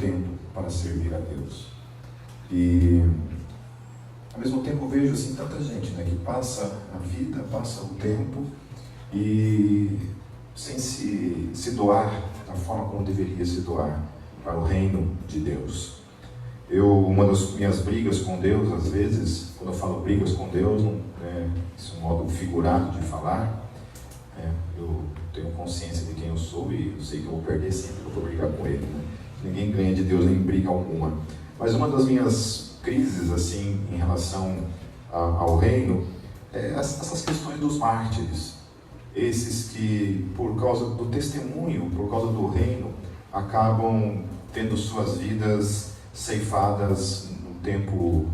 tempo para servir a Deus. E ao mesmo tempo eu vejo assim tanta gente, né, que passa a vida, passa o tempo e sem se doar da forma como deveria se doar para o reino de Deus. Uma das minhas brigas com Deus, às vezes, quando eu falo brigas com Deus, isso é um modo figurado de falar, eu tenho consciência de quem eu sou e eu sei que eu vou perder sempre que eu for brigar com Ele, né? Ninguém ganha de Deus em briga alguma. Mas uma das minhas crises, assim, em relação ao reino, é essas questões dos mártires. Esses que, por causa do testemunho, por causa do reino, acabam tendo suas vidas ceifadas num tempo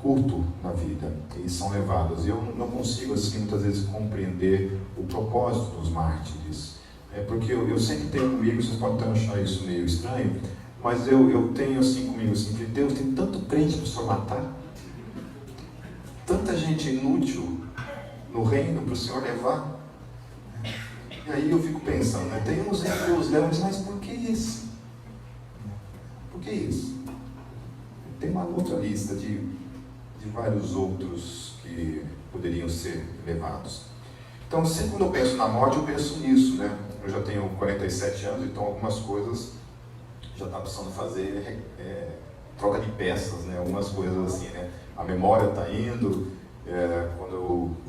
curto na vida e são levados. Eu não consigo, assim, muitas vezes compreender o propósito dos mártires. Porque eu sempre tenho comigo, vocês podem até achar isso meio estranho, mas eu tenho assim comigo, assim, que Deus tem tanto crente para o Senhor matar, tanta gente inútil no reino para o Senhor levar. E aí eu fico pensando, né? Tem uns que Deus leva, mas por que isso? Por que isso? Tem uma outra lista de vários outros que poderiam ser levados. Então, sempre quando eu penso na morte, eu penso nisso, né? Eu já tenho 47 anos, então algumas coisas já está precisando fazer troca de peças, né? Algumas coisas assim, né? A memória está indo.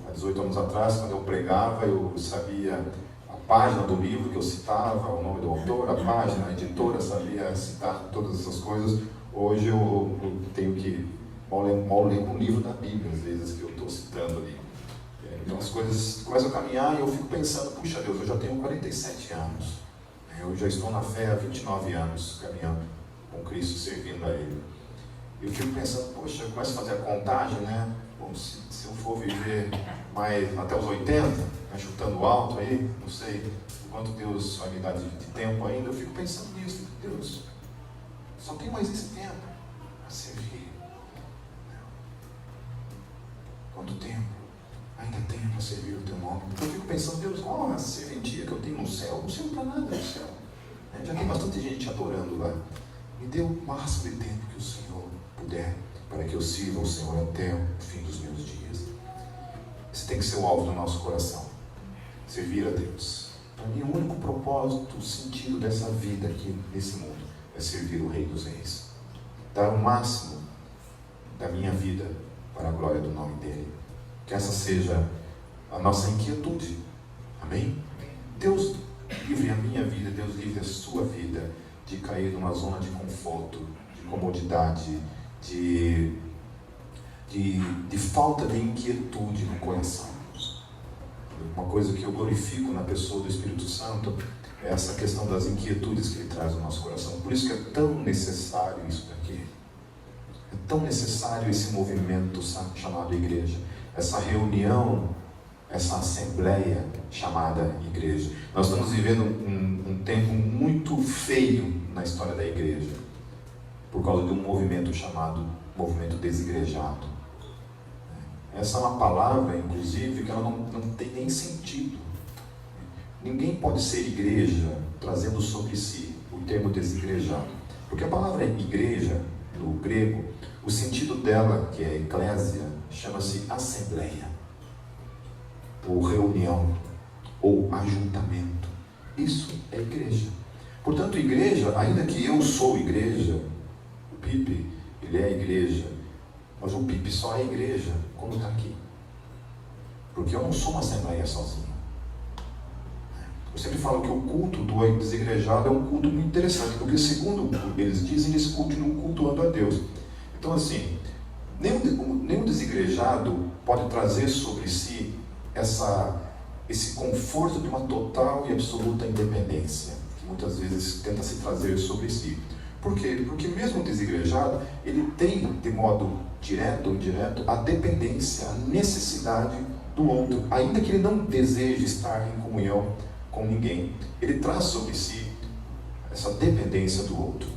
Há 18 anos atrás, quando eu pregava, eu sabia a página do livro que eu citava, o nome do autor, a página, a editora, sabia citar todas essas coisas. Hoje eu tenho que mal ler um livro da Bíblia, às vezes, que eu estou citando ali. Então as coisas começam a caminhar e eu fico pensando, puxa Deus, eu já tenho 47 anos. Eu já estou na fé há 29 anos, caminhando com Cristo, servindo a Ele. Eu fico pensando, poxa, eu começo a fazer a contagem, né? Bom, se eu for viver mais até os 80, né, chutando alto aí, não sei quanto Deus vai me dar de tempo ainda, eu fico pensando nisso, Deus, só tenho mais esse tempo a servir. Quanto tempo ainda tenho para servir o Teu nome? Então eu fico pensando, Deus, qual a serventia que eu tenho no céu? Não sirvo para nada no céu. Já tem bastante gente te adorando lá. Me dê o máximo de tempo que o Senhor puder, para que eu sirva o Senhor até o fim dos meus dias. Esse tem que ser o alvo do nosso coração. Servir a Deus. Para mim, o único propósito, o sentido dessa vida aqui, nesse mundo, é servir o Rei dos Reis. Dar o máximo da minha vida para a glória do nome dEle. Que essa seja a nossa inquietude. Amém? Deus livre a minha vida, Deus livre a sua vida de cair numa zona de conforto, de comodidade, de falta de inquietude no coração. Uma coisa que eu glorifico na pessoa do Espírito Santo é essa questão das inquietudes que Ele traz no nosso coração. Por isso que é tão necessário isso daqui. É tão necessário esse movimento chamado igreja. Essa reunião, essa assembleia chamada igreja. Nós estamos vivendo um tempo muito feio na história da igreja, por causa de um movimento chamado movimento desigrejado. Essa é uma palavra, inclusive, que ela não tem nem sentido. Ninguém pode ser igreja trazendo sobre si o termo desigrejado, porque a palavra igreja, no grego, o sentido dela, que é eclésia, chama-se assembleia, ou reunião, ou ajuntamento. Isso é igreja. Portanto, igreja, ainda que eu sou igreja, o Pipe, ele é igreja, mas o Pipe só é igreja quando está aqui. Porque eu não sou uma assembleia sozinho. Eu sempre falo que o culto do desigrejado é um culto muito interessante, porque segundo eles dizem, eles cultuando a Deus. Então assim, nenhum desigrejado pode trazer sobre si esse conforto de uma total e absoluta independência, que muitas vezes tenta se trazer sobre si. Por quê? Porque mesmo o desigrejado, ele tem, de modo direto ou indireto, a dependência, a necessidade do outro, ainda que ele não deseje estar em comunhão com ninguém. Ele traz sobre si essa dependência do outro.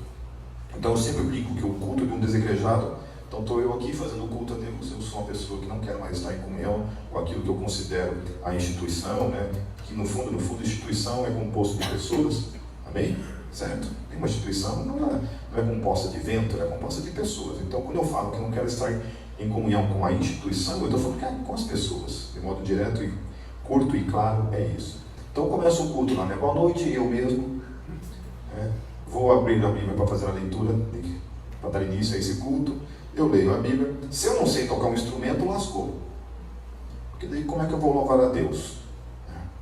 Então eu sempre brinco que o culto de um desigrejado, então estou eu aqui fazendo culto a Deus, eu sou uma pessoa que não quer mais estar em comunhão com aquilo que eu considero a instituição, né? Que no fundo, a instituição é composto de pessoas, amém? certo? Tem uma instituição, não é composta de vento, ela é composta de pessoas. Então, quando eu falo que eu não quero estar em comunhão com a instituição, eu estou falando que é com as pessoas, de modo direto e curto e claro, é isso. Então, começa o culto lá, né? Boa noite, eu mesmo vou abrir a Bíblia para fazer a leitura, para dar início a esse culto. Eu leio a Bíblia. Se eu não sei tocar um instrumento, lascou. Porque daí como é que eu vou louvar a Deus?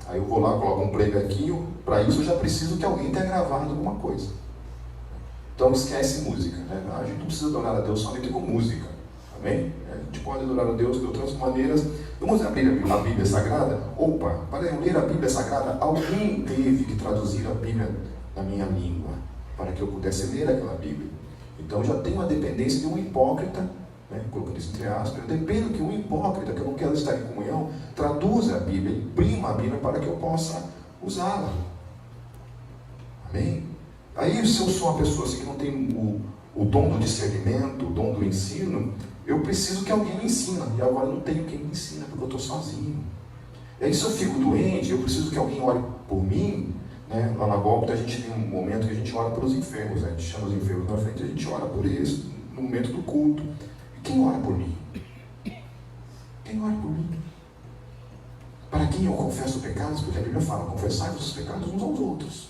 Aí eu vou lá, coloco um playbackzinho. Para isso eu já preciso que alguém tenha gravado alguma coisa. Então esquece música, né? A gente não precisa adorar a Deus somente com música. Amém? A gente pode adorar a Deus de outras maneiras. Vamos abrir a Bíblia Sagrada? Opa, para eu ler a Bíblia Sagrada, alguém teve que traduzir a Bíblia na minha língua, para que eu pudesse ler aquela Bíblia. Então eu já tenho a dependência de um hipócrita, né, colocando isso entre aspas, eu dependo que um hipócrita, que eu não quero estar em comunhão, traduza a Bíblia, imprima a Bíblia para que eu possa usá-la. Amém? Aí, se eu sou uma pessoa assim, que não tem o dom do discernimento, o dom do ensino, eu preciso que alguém me ensine. E agora eu não tenho quem me ensina, porque eu estou sozinho. E aí, se eu fico doente, eu preciso que alguém ore por mim. Né? Lá na Gólgota a gente tem um momento que a gente ora pelos enfermos, né? A gente chama os enfermos na frente, a gente ora por eles no momento do culto. E quem ora por mim? Quem ora por mim? Para quem eu confesso pecados? Porque a Bíblia fala, confessai os pecados uns aos outros.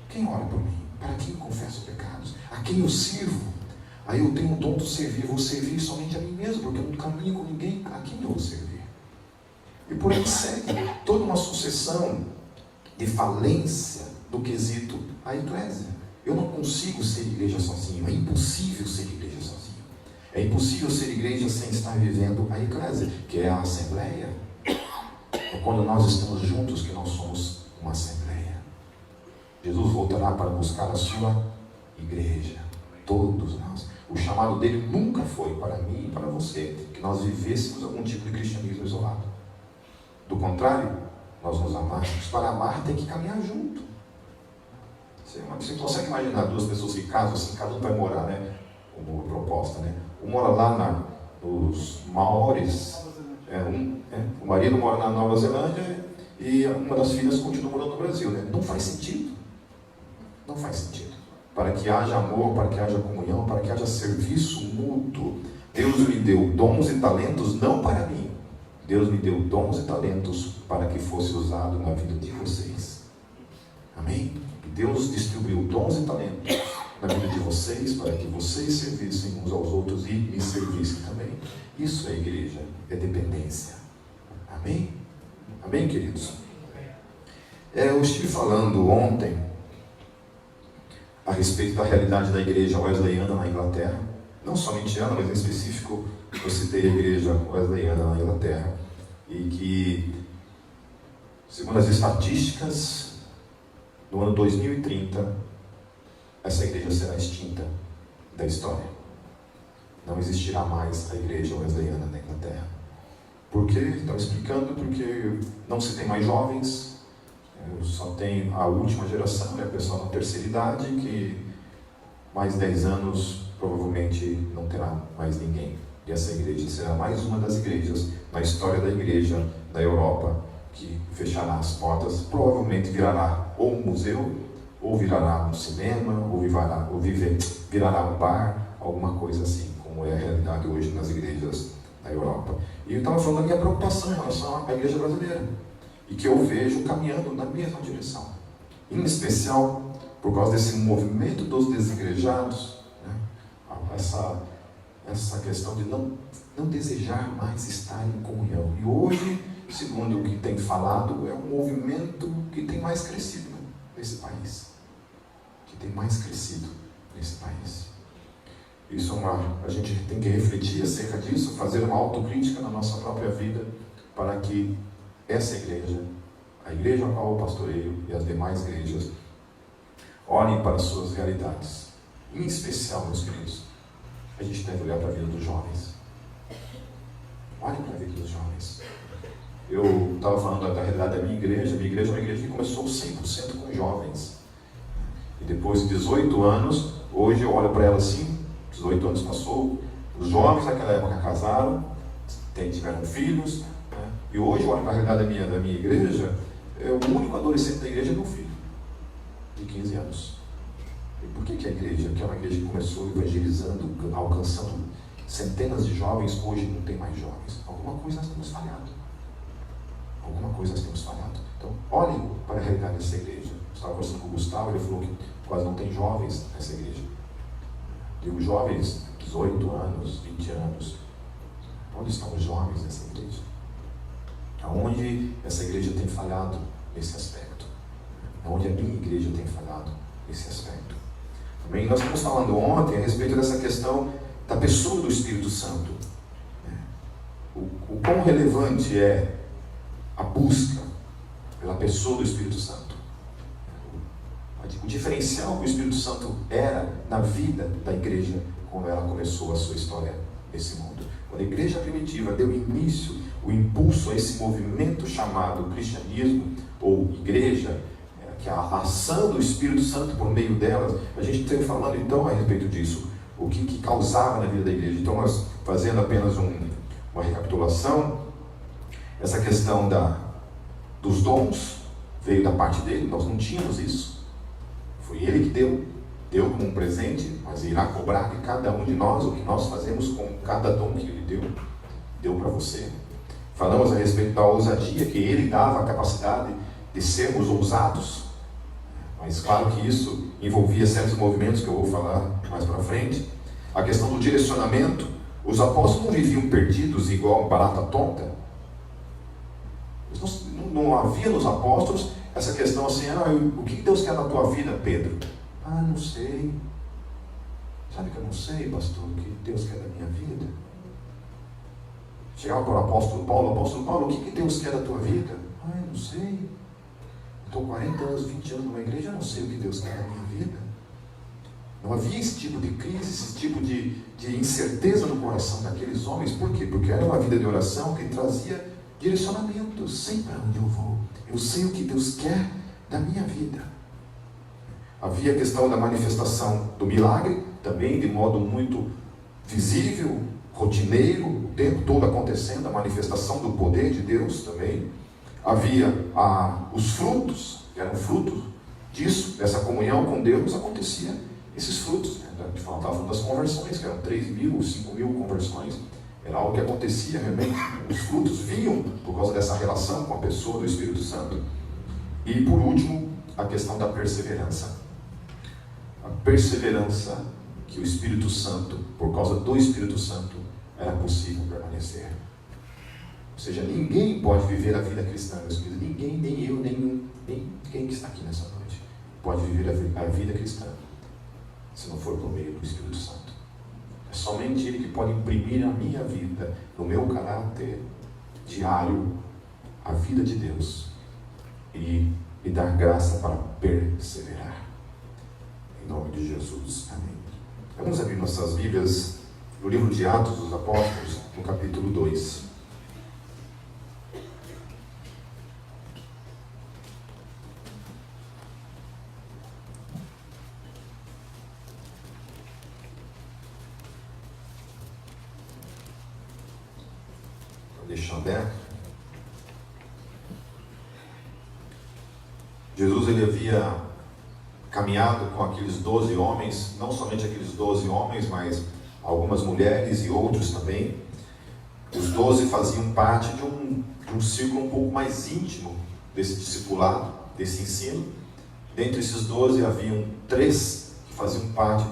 Quem ora por mim? Para quem eu confesso pecados? A quem eu sirvo? Aí eu tenho o dom de servir, vou servir somente a mim mesmo, porque eu não caminho com ninguém. A quem eu vou servir? E por aí segue toda uma sucessão de falência do quesito a eclésia. Eu não consigo ser igreja sozinho, é impossível ser igreja sozinho. É impossível ser igreja sem estar vivendo a eclésia, que é a assembleia. É quando nós estamos juntos que nós somos uma assembleia. Jesus voltará para buscar a sua igreja, todos nós. O chamado dele nunca foi para mim e para você, que nós vivêssemos algum tipo de cristianismo isolado. Do contrário, nós nos amarmos. Para amar tem que caminhar junto. Você consegue imaginar duas pessoas que casam assim, cada um vai morar, né? Uma proposta, né? Um mora lá nos Maores, o marido mora na Nova Zelândia e uma das filhas continua morando no Brasil, né? Não faz sentido. Não faz sentido. Para que haja amor, para que haja comunhão, para que haja serviço mútuo, Deus me deu dons e talentos não para mim. Deus me deu dons e talentos para que fosse usado na vida de vocês. Amém? E Deus distribuiu dons e talentos na vida de vocês para que vocês servissem uns aos outros e me servissem também. Isso é igreja, é dependência. Amém? Amém, queridos? Eu estive falando ontem a respeito da realidade da igreja wesleyana na Inglaterra. Não somente ela, mas em específico eu citei a igreja wesleyana na Inglaterra. E que, segundo as estatísticas, no ano 2030, essa igreja será extinta da história. Não existirá mais a igreja wesleyana na Inglaterra. Por quê? Estava explicando, porque não se tem mais jovens, só tem a última geração, a pessoa na terceira idade, que mais 10 anos provavelmente não terá mais ninguém. E essa igreja será mais uma das igrejas na história da igreja da Europa que fechará as portas, provavelmente virará ou um museu, ou virará um cinema, ou virará um bar, alguma coisa assim, como é a realidade hoje nas igrejas da Europa. E eu estava falando da minha preocupação em relação à igreja brasileira, e que eu vejo caminhando na mesma direção. Em especial, por causa desse movimento dos desigrejados, né? Essa questão de não desejar mais estar em comunhão. E hoje, segundo o que tem falado, é um movimento que tem mais crescido nesse país. Que tem mais crescido nesse país. Isso a gente tem que refletir acerca disso, fazer uma autocrítica na nossa própria vida, para que essa igreja, a igreja a qual eu pastoreio e as demais igrejas, olhem para as suas realidades. Em especial, meus queridos, a gente deve olhar para a vida dos jovens. Olhe para a vida dos jovens. Eu estava falando da realidade da minha igreja. Minha igreja é uma igreja que começou 100% com jovens. E depois de 18 anos, hoje eu olho para ela assim, 18 anos passou, os jovens naquela época casaram, tiveram filhos, né? E hoje eu olho para a realidade da minha igreja, o único adolescente da igreja é meu filho. de 15 anos. E por que a igreja, que é uma igreja que começou evangelizando, alcançando centenas de jovens, hoje não tem mais jovens? Alguma coisa nós temos falhado. Alguma coisa nós temos falhado. Então, olhem para a realidade dessa igreja. Eu estava conversando com o Gustavo, ele falou que quase não tem jovens nessa igreja. Digo, jovens, 18 anos, 20 anos. Onde estão os jovens nessa igreja? Aonde essa igreja tem falhado nesse aspecto? Aonde a minha igreja tem falhado nesse aspecto? Também nós estamos falando ontem a respeito dessa questão da pessoa do Espírito Santo. O quão relevante é a busca pela pessoa do Espírito Santo. O diferencial que o Espírito Santo era na vida da igreja quando ela começou a sua história nesse mundo. Quando a igreja primitiva deu início, o impulso a esse movimento chamado cristianismo ou igreja, que é a ação do Espírito Santo por meio delas, a gente está falando então a respeito disso, o que causava na vida da igreja. Então nós, fazendo apenas uma recapitulação, essa questão dos dons veio da parte dele, nós não tínhamos isso. Foi ele que deu como um presente, mas irá cobrar de cada um de nós o que nós fazemos com cada dom que ele deu para você. Falamos a respeito da ousadia, que ele dava a capacidade de sermos ousados, mas claro que isso envolvia certos movimentos que eu vou falar mais para frente. A questão do direcionamento, os apóstolos não viviam perdidos igual barata tonta. Não havia nos apóstolos essa questão assim, o que Deus quer na tua vida, Pedro? Não sei. Sabe que eu não sei, pastor, o que Deus quer da minha vida? Chegava para o apóstolo Paulo, o que Deus quer da tua vida? Eu não sei. Estou 40 anos, 20 anos numa igreja, eu não sei o que Deus quer da minha vida. Não havia esse tipo de crise, esse tipo de incerteza no coração daqueles homens. Por quê? Porque era uma vida de oração que trazia direcionamento. Eu sei para onde eu vou. Eu sei o que Deus quer da minha vida. Havia a questão da manifestação do milagre, também de modo muito visível, rotineiro, o tempo todo acontecendo, a manifestação do poder de Deus também. Havia os frutos, que eram frutos disso, dessa comunhão com Deus, acontecia esses frutos. Estava falando das conversões, que eram 3.000, 5.000 conversões. Era algo que acontecia realmente. Os frutos vinham por causa dessa relação com a pessoa do Espírito Santo. E por último, a questão da perseverança. A perseverança que o Espírito Santo, por causa do Espírito Santo, era possível permanecer. Ou seja, ninguém pode viver a vida cristã, meus queridos. Ninguém, nem eu, nem quem que está aqui nessa noite, pode viver a vida cristã se não for por meio do Espírito Santo. É somente Ele que pode imprimir na minha vida, no meu caráter diário, a vida de Deus e me dar graça para perseverar. Em nome de Jesus. Amém. Vamos abrir nossas Bíblias no livro de Atos dos Apóstolos, no capítulo 2. Deixa aberto. Jesus ele havia caminhado com aqueles 12 homens, não somente aqueles 12 homens, mas algumas mulheres e outros também. Os 12 faziam parte de um círculo um pouco mais íntimo desse discipulado, desse ensino. Dentre esses 12 haviam 3 que faziam parte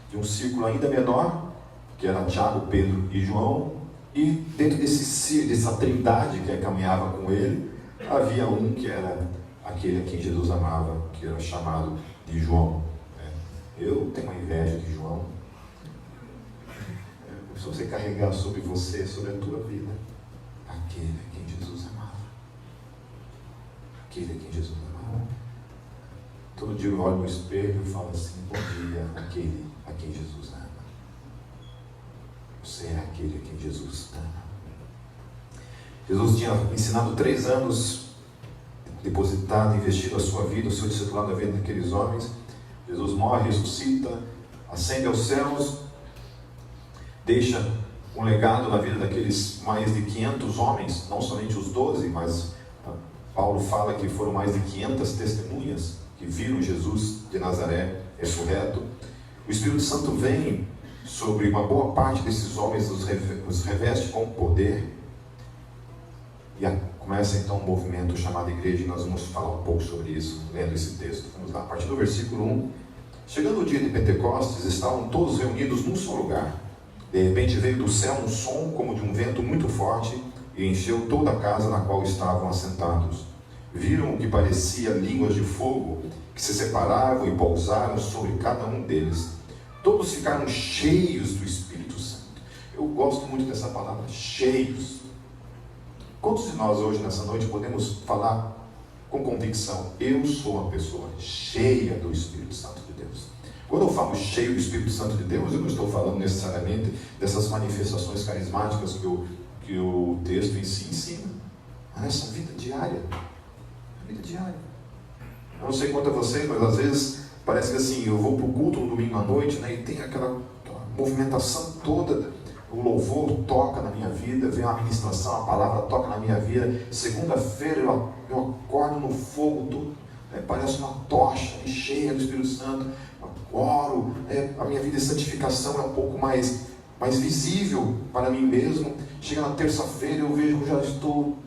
de um círculo ainda menor, que era Tiago, Pedro e João. E dentro dessa trindade que caminhava com ele, havia um que era aquele a quem Jesus amava, que era chamado de João. Eu tenho uma inveja de João. Se você carregar sobre você, sobre a tua vida, aquele a quem Jesus amava. Aquele a quem Jesus amava. Todo dia eu olho no espelho e falo assim, bom dia, aquele a quem Jesus ama. Você é aquele a quem Jesus ama. Jesus tinha ensinado 3 anos, depositado, investido a sua vida, o seu discipulado na vida daqueles homens. Jesus morre, ressuscita, ascende aos céus, deixa um legado na vida daqueles mais de 500 homens, não somente os 12, mas Paulo fala que foram mais de 500 testemunhas que viram Jesus de Nazaré ressurreto, o Espírito Santo vem sobre uma boa parte desses homens, os reveste com poder, e começa então um movimento chamado igreja, e nós vamos falar um pouco sobre isso, lendo esse texto. Vamos lá, a partir do versículo 1. Chegando o dia de Pentecostes, estavam todos reunidos num só lugar. De repente veio do céu um som como de um vento muito forte, e encheu toda a casa na qual estavam assentados. Viram o que parecia línguas de fogo, que se separavam e pousaram sobre cada um deles. Todos ficaram cheios do Espírito Santo. Eu gosto muito dessa palavra, cheios. Quantos de nós hoje, nessa noite, podemos falar com convicção: eu sou uma pessoa cheia do Espírito Santo de Deus? Quando eu falo cheio do Espírito Santo de Deus, eu não estou falando necessariamente dessas manifestações carismáticas que o texto em si ensina. Mas essa vida diária. A vida diária. Eu não sei quanto a vocês, mas às vezes parece que assim, eu vou para o culto no domingo à noite, né, e tem aquela movimentação toda, o louvor toca na minha vida, vem uma ministração, a palavra toca na minha vida. Segunda-feira eu acordo no fogo, tudo, parece uma tocha cheia do Espírito Santo, eu oro, a minha vida de santificação é um pouco mais visível para mim mesmo. Chega na terça-feira, eu vejo que já estou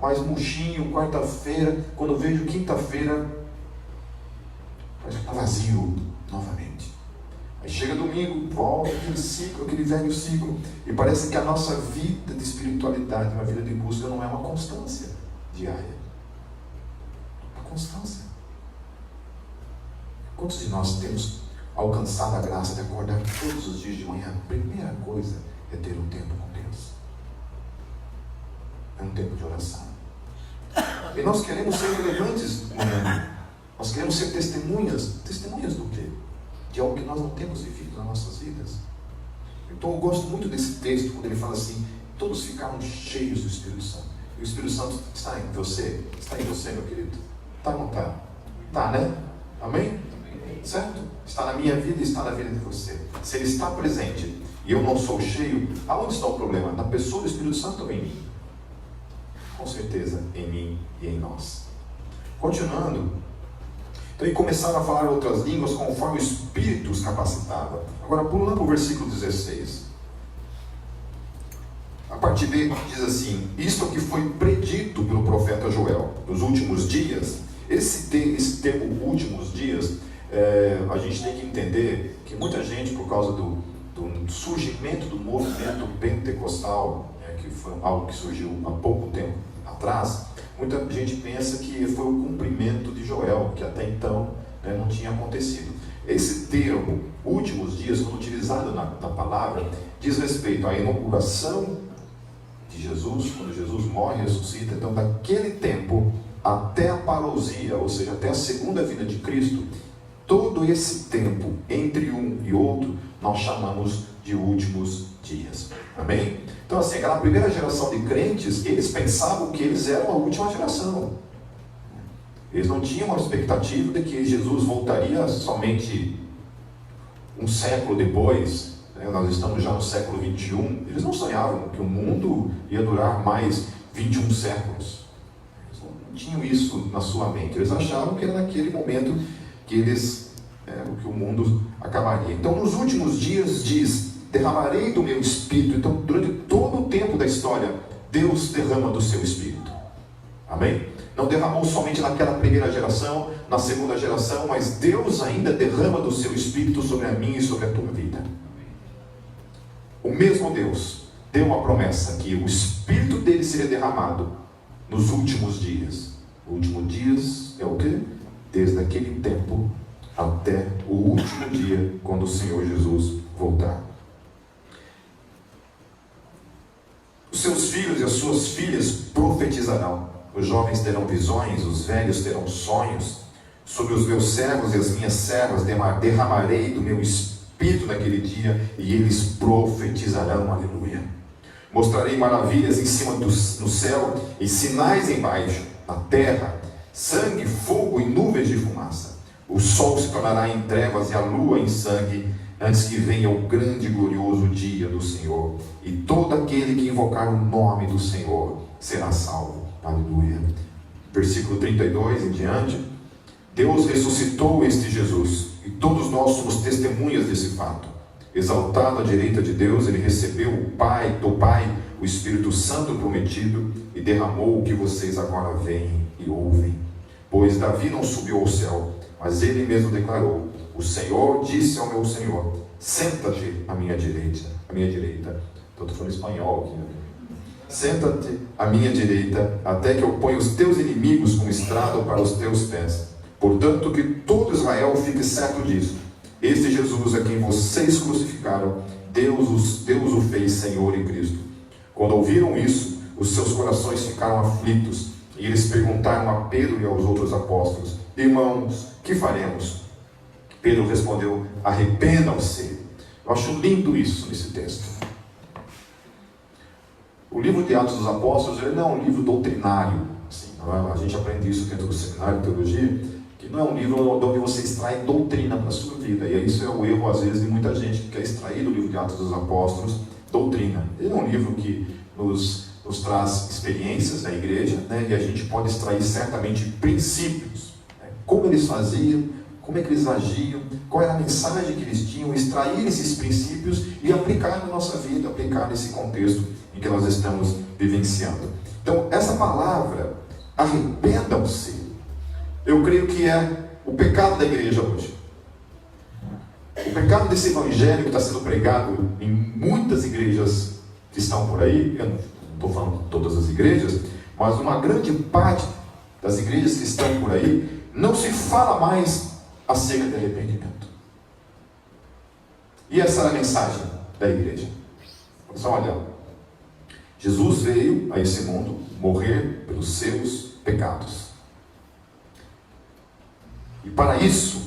mais murchinho. Quarta-feira, quando eu vejo quinta-feira, parece que está vazio novamente. Aí chega domingo, volta aquele ciclo, aquele velho ciclo, e parece que a nossa vida de espiritualidade, uma vida de busca, não é uma constância diária. Uma constância. Quantos de nós temos alcançado a graça de acordar todos os dias de manhã? A primeira coisa é ter um tempo com Deus. É um tempo de oração. E nós queremos ser relevantes no mundo. Nós queremos ser testemunhas. Testemunhas do quê? De algo que nós não temos vivido nas nossas vidas. Então eu gosto muito desse texto, quando ele fala assim: todos ficaram cheios do Espírito Santo. E o Espírito Santo está em você. Está em você, meu querido? Está ou não está? Está, né? Amém? Certo? Está na minha vida e está na vida de você. Se ele está presente e eu não sou cheio, aonde está o problema? Na pessoa do Espírito Santo ou em mim? Com certeza, em mim e em nós. Continuando. Então, e começaram a falar outras línguas conforme o Espírito os capacitava. Agora, pulando para o versículo 16. A partir dele diz assim: isto que foi predito pelo profeta Joel nos últimos dias. Esse termo últimos dias, a gente tem que entender que muita gente, por causa do surgimento do movimento pentecostal, que foi algo que surgiu há pouco tempo atrás, muita gente pensa que foi o cumprimento de Joel, que até então não tinha acontecido. Esse termo, últimos dias, quando utilizado na palavra, diz respeito à inauguração de Jesus, quando Jesus morre e ressuscita. Então, daquele tempo até a parousia, ou seja, até a segunda vinda de Cristo, todo esse tempo entre um e outro, nós chamamos de últimos dias. Amém? Então, assim, aquela primeira geração de crentes, eles pensavam que eles eram a última geração. Eles não tinham uma expectativa de que Jesus voltaria somente um século depois. Nós estamos já no século 21. Eles não sonhavam que o mundo ia durar mais 21 séculos. Eles não tinham isso na sua mente. Eles achavam que era naquele momento que que o mundo acabaria. Então, nos últimos dias diz: derramarei do meu Espírito. Então, durante todo o tempo da história, Deus derrama do seu Espírito. Amém? Não derramou somente naquela primeira geração, na segunda geração, mas Deus ainda derrama do seu Espírito sobre a minha e sobre a tua vida. O mesmo Deus deu uma promessa que o Espírito dele seria derramado nos últimos dias. O último dias é o quê? Desde aquele tempo até o último dia, quando o Senhor Jesus voltar. Os seus filhos e as suas filhas profetizarão. Os jovens terão visões, os velhos terão sonhos. Sobre os meus servos e as minhas servas derramarei do meu Espírito naquele dia, e eles profetizarão. Aleluia. Mostrarei maravilhas em cima no céu e sinais embaixo, na terra, sangue, fogo e nuvens de fumaça. O sol se tornará em trevas e a lua em sangue, antes que venha o grande e glorioso dia do Senhor. E todo aquele que invocar o nome do Senhor será salvo. Aleluia. Versículo 32 em diante. Deus ressuscitou este Jesus, e todos nós somos testemunhas desse fato. Exaltado à direita de Deus, ele recebeu do Pai, o Espírito Santo prometido, e derramou o que vocês agora veem e ouvem. Pois Davi não subiu ao céu, mas ele mesmo declarou: o Senhor disse ao meu Senhor: senta-te à minha direita. Estou falando espanhol aqui, né? Senta-te à minha direita, até que eu ponha os teus inimigos como estrado para os teus pés. Portanto, que todo Israel fique certo disso. Este Jesus a quem vocês crucificaram, Deus o fez Senhor e Cristo. Quando ouviram isso, os seus corações ficaram aflitos, e eles perguntaram a Pedro e aos outros apóstolos: irmãos, que faremos? Pedro respondeu: arrependam-se. Eu acho lindo isso nesse texto. O livro de Atos dos Apóstolos, ele não é um livro doutrinário. Assim, a gente aprende isso dentro do seminário de teologia, que não é um livro onde você extrai doutrina para a sua vida. E isso é o erro, às vezes, de muita gente que quer extrair do livro de Atos dos Apóstolos doutrina. Ele é um livro que nos traz experiências da igreja, né? E a gente pode extrair certamente princípios, né? Como eles faziam, como é que eles agiam, qual era a mensagem que eles tinham, extrair esses princípios e aplicar na nossa vida, aplicar nesse contexto em que nós estamos vivenciando. Então, essa palavra, arrependam-se, eu creio que é o pecado da igreja hoje. O pecado desse evangelho que está sendo pregado em muitas igrejas que estão por aí, eu não estou falando de todas as igrejas, mas uma grande parte das igrejas que estão por aí, não se fala mais acerca de arrependimento. E essa é a mensagem da igreja. Só olha, Jesus veio a esse mundo morrer pelos seus pecados. E para isso,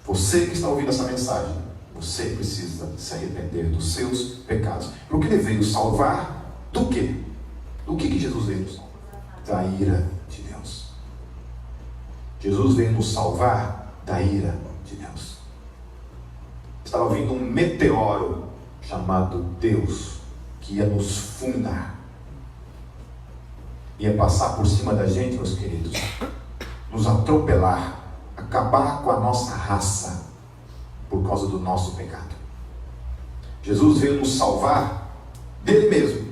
você que está ouvindo essa mensagem, você precisa se arrepender dos seus pecados. Porque ele veio salvar do quê? Do que Jesus veio nos salvar? Da ira de Deus. Jesus veio nos salvar da ira de Deus. Estava vindo um meteoro chamado Deus, que ia nos fulminar. Ia passar por cima da gente, meus queridos, nos atropelar, acabar com a nossa raça por causa do nosso pecado. Jesus veio nos salvar dele mesmo.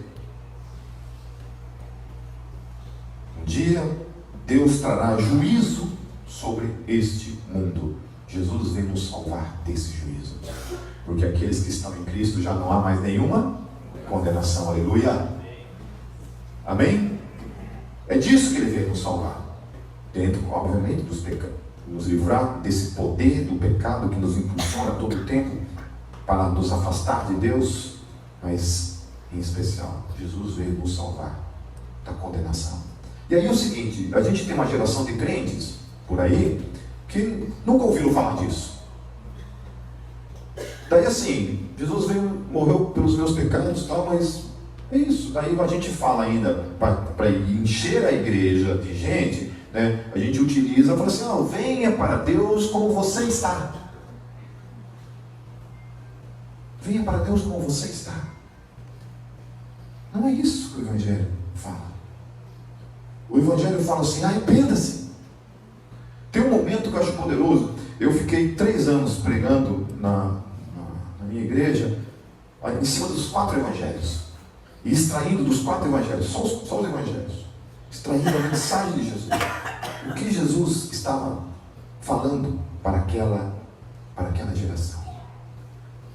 Um dia Deus trará juízo sobre este mundo. Jesus veio nos salvar desse juízo, porque aqueles que estão em Cristo já não há mais nenhuma condenação. Aleluia. Amém? É disso que ele veio nos salvar, dentro, obviamente, dos pecados, nos livrar desse poder do pecado que nos impulsiona todo o tempo para nos afastar de Deus, mas em especial, Jesus veio nos salvar da condenação. E aí é o seguinte, a gente tem uma geração de crentes por aí que nunca ouviram falar disso. Daí assim, Jesus veio, morreu pelos meus pecados e tal, mas é isso. Daí a gente fala ainda para encher a igreja de gente, né? A gente utiliza, fala assim: oh, venha para Deus como você está. Venha para Deus como você está. Não é isso que o Evangelho fala. O Evangelho fala assim: arrependa-se. Tem um momento que eu acho poderoso. Eu fiquei 3 anos pregando na minha igreja, em cima dos 4 evangelhos, e extraindo dos 4 evangelhos, só os evangelhos, extraindo a mensagem de Jesus, o que Jesus estava falando para aquela geração.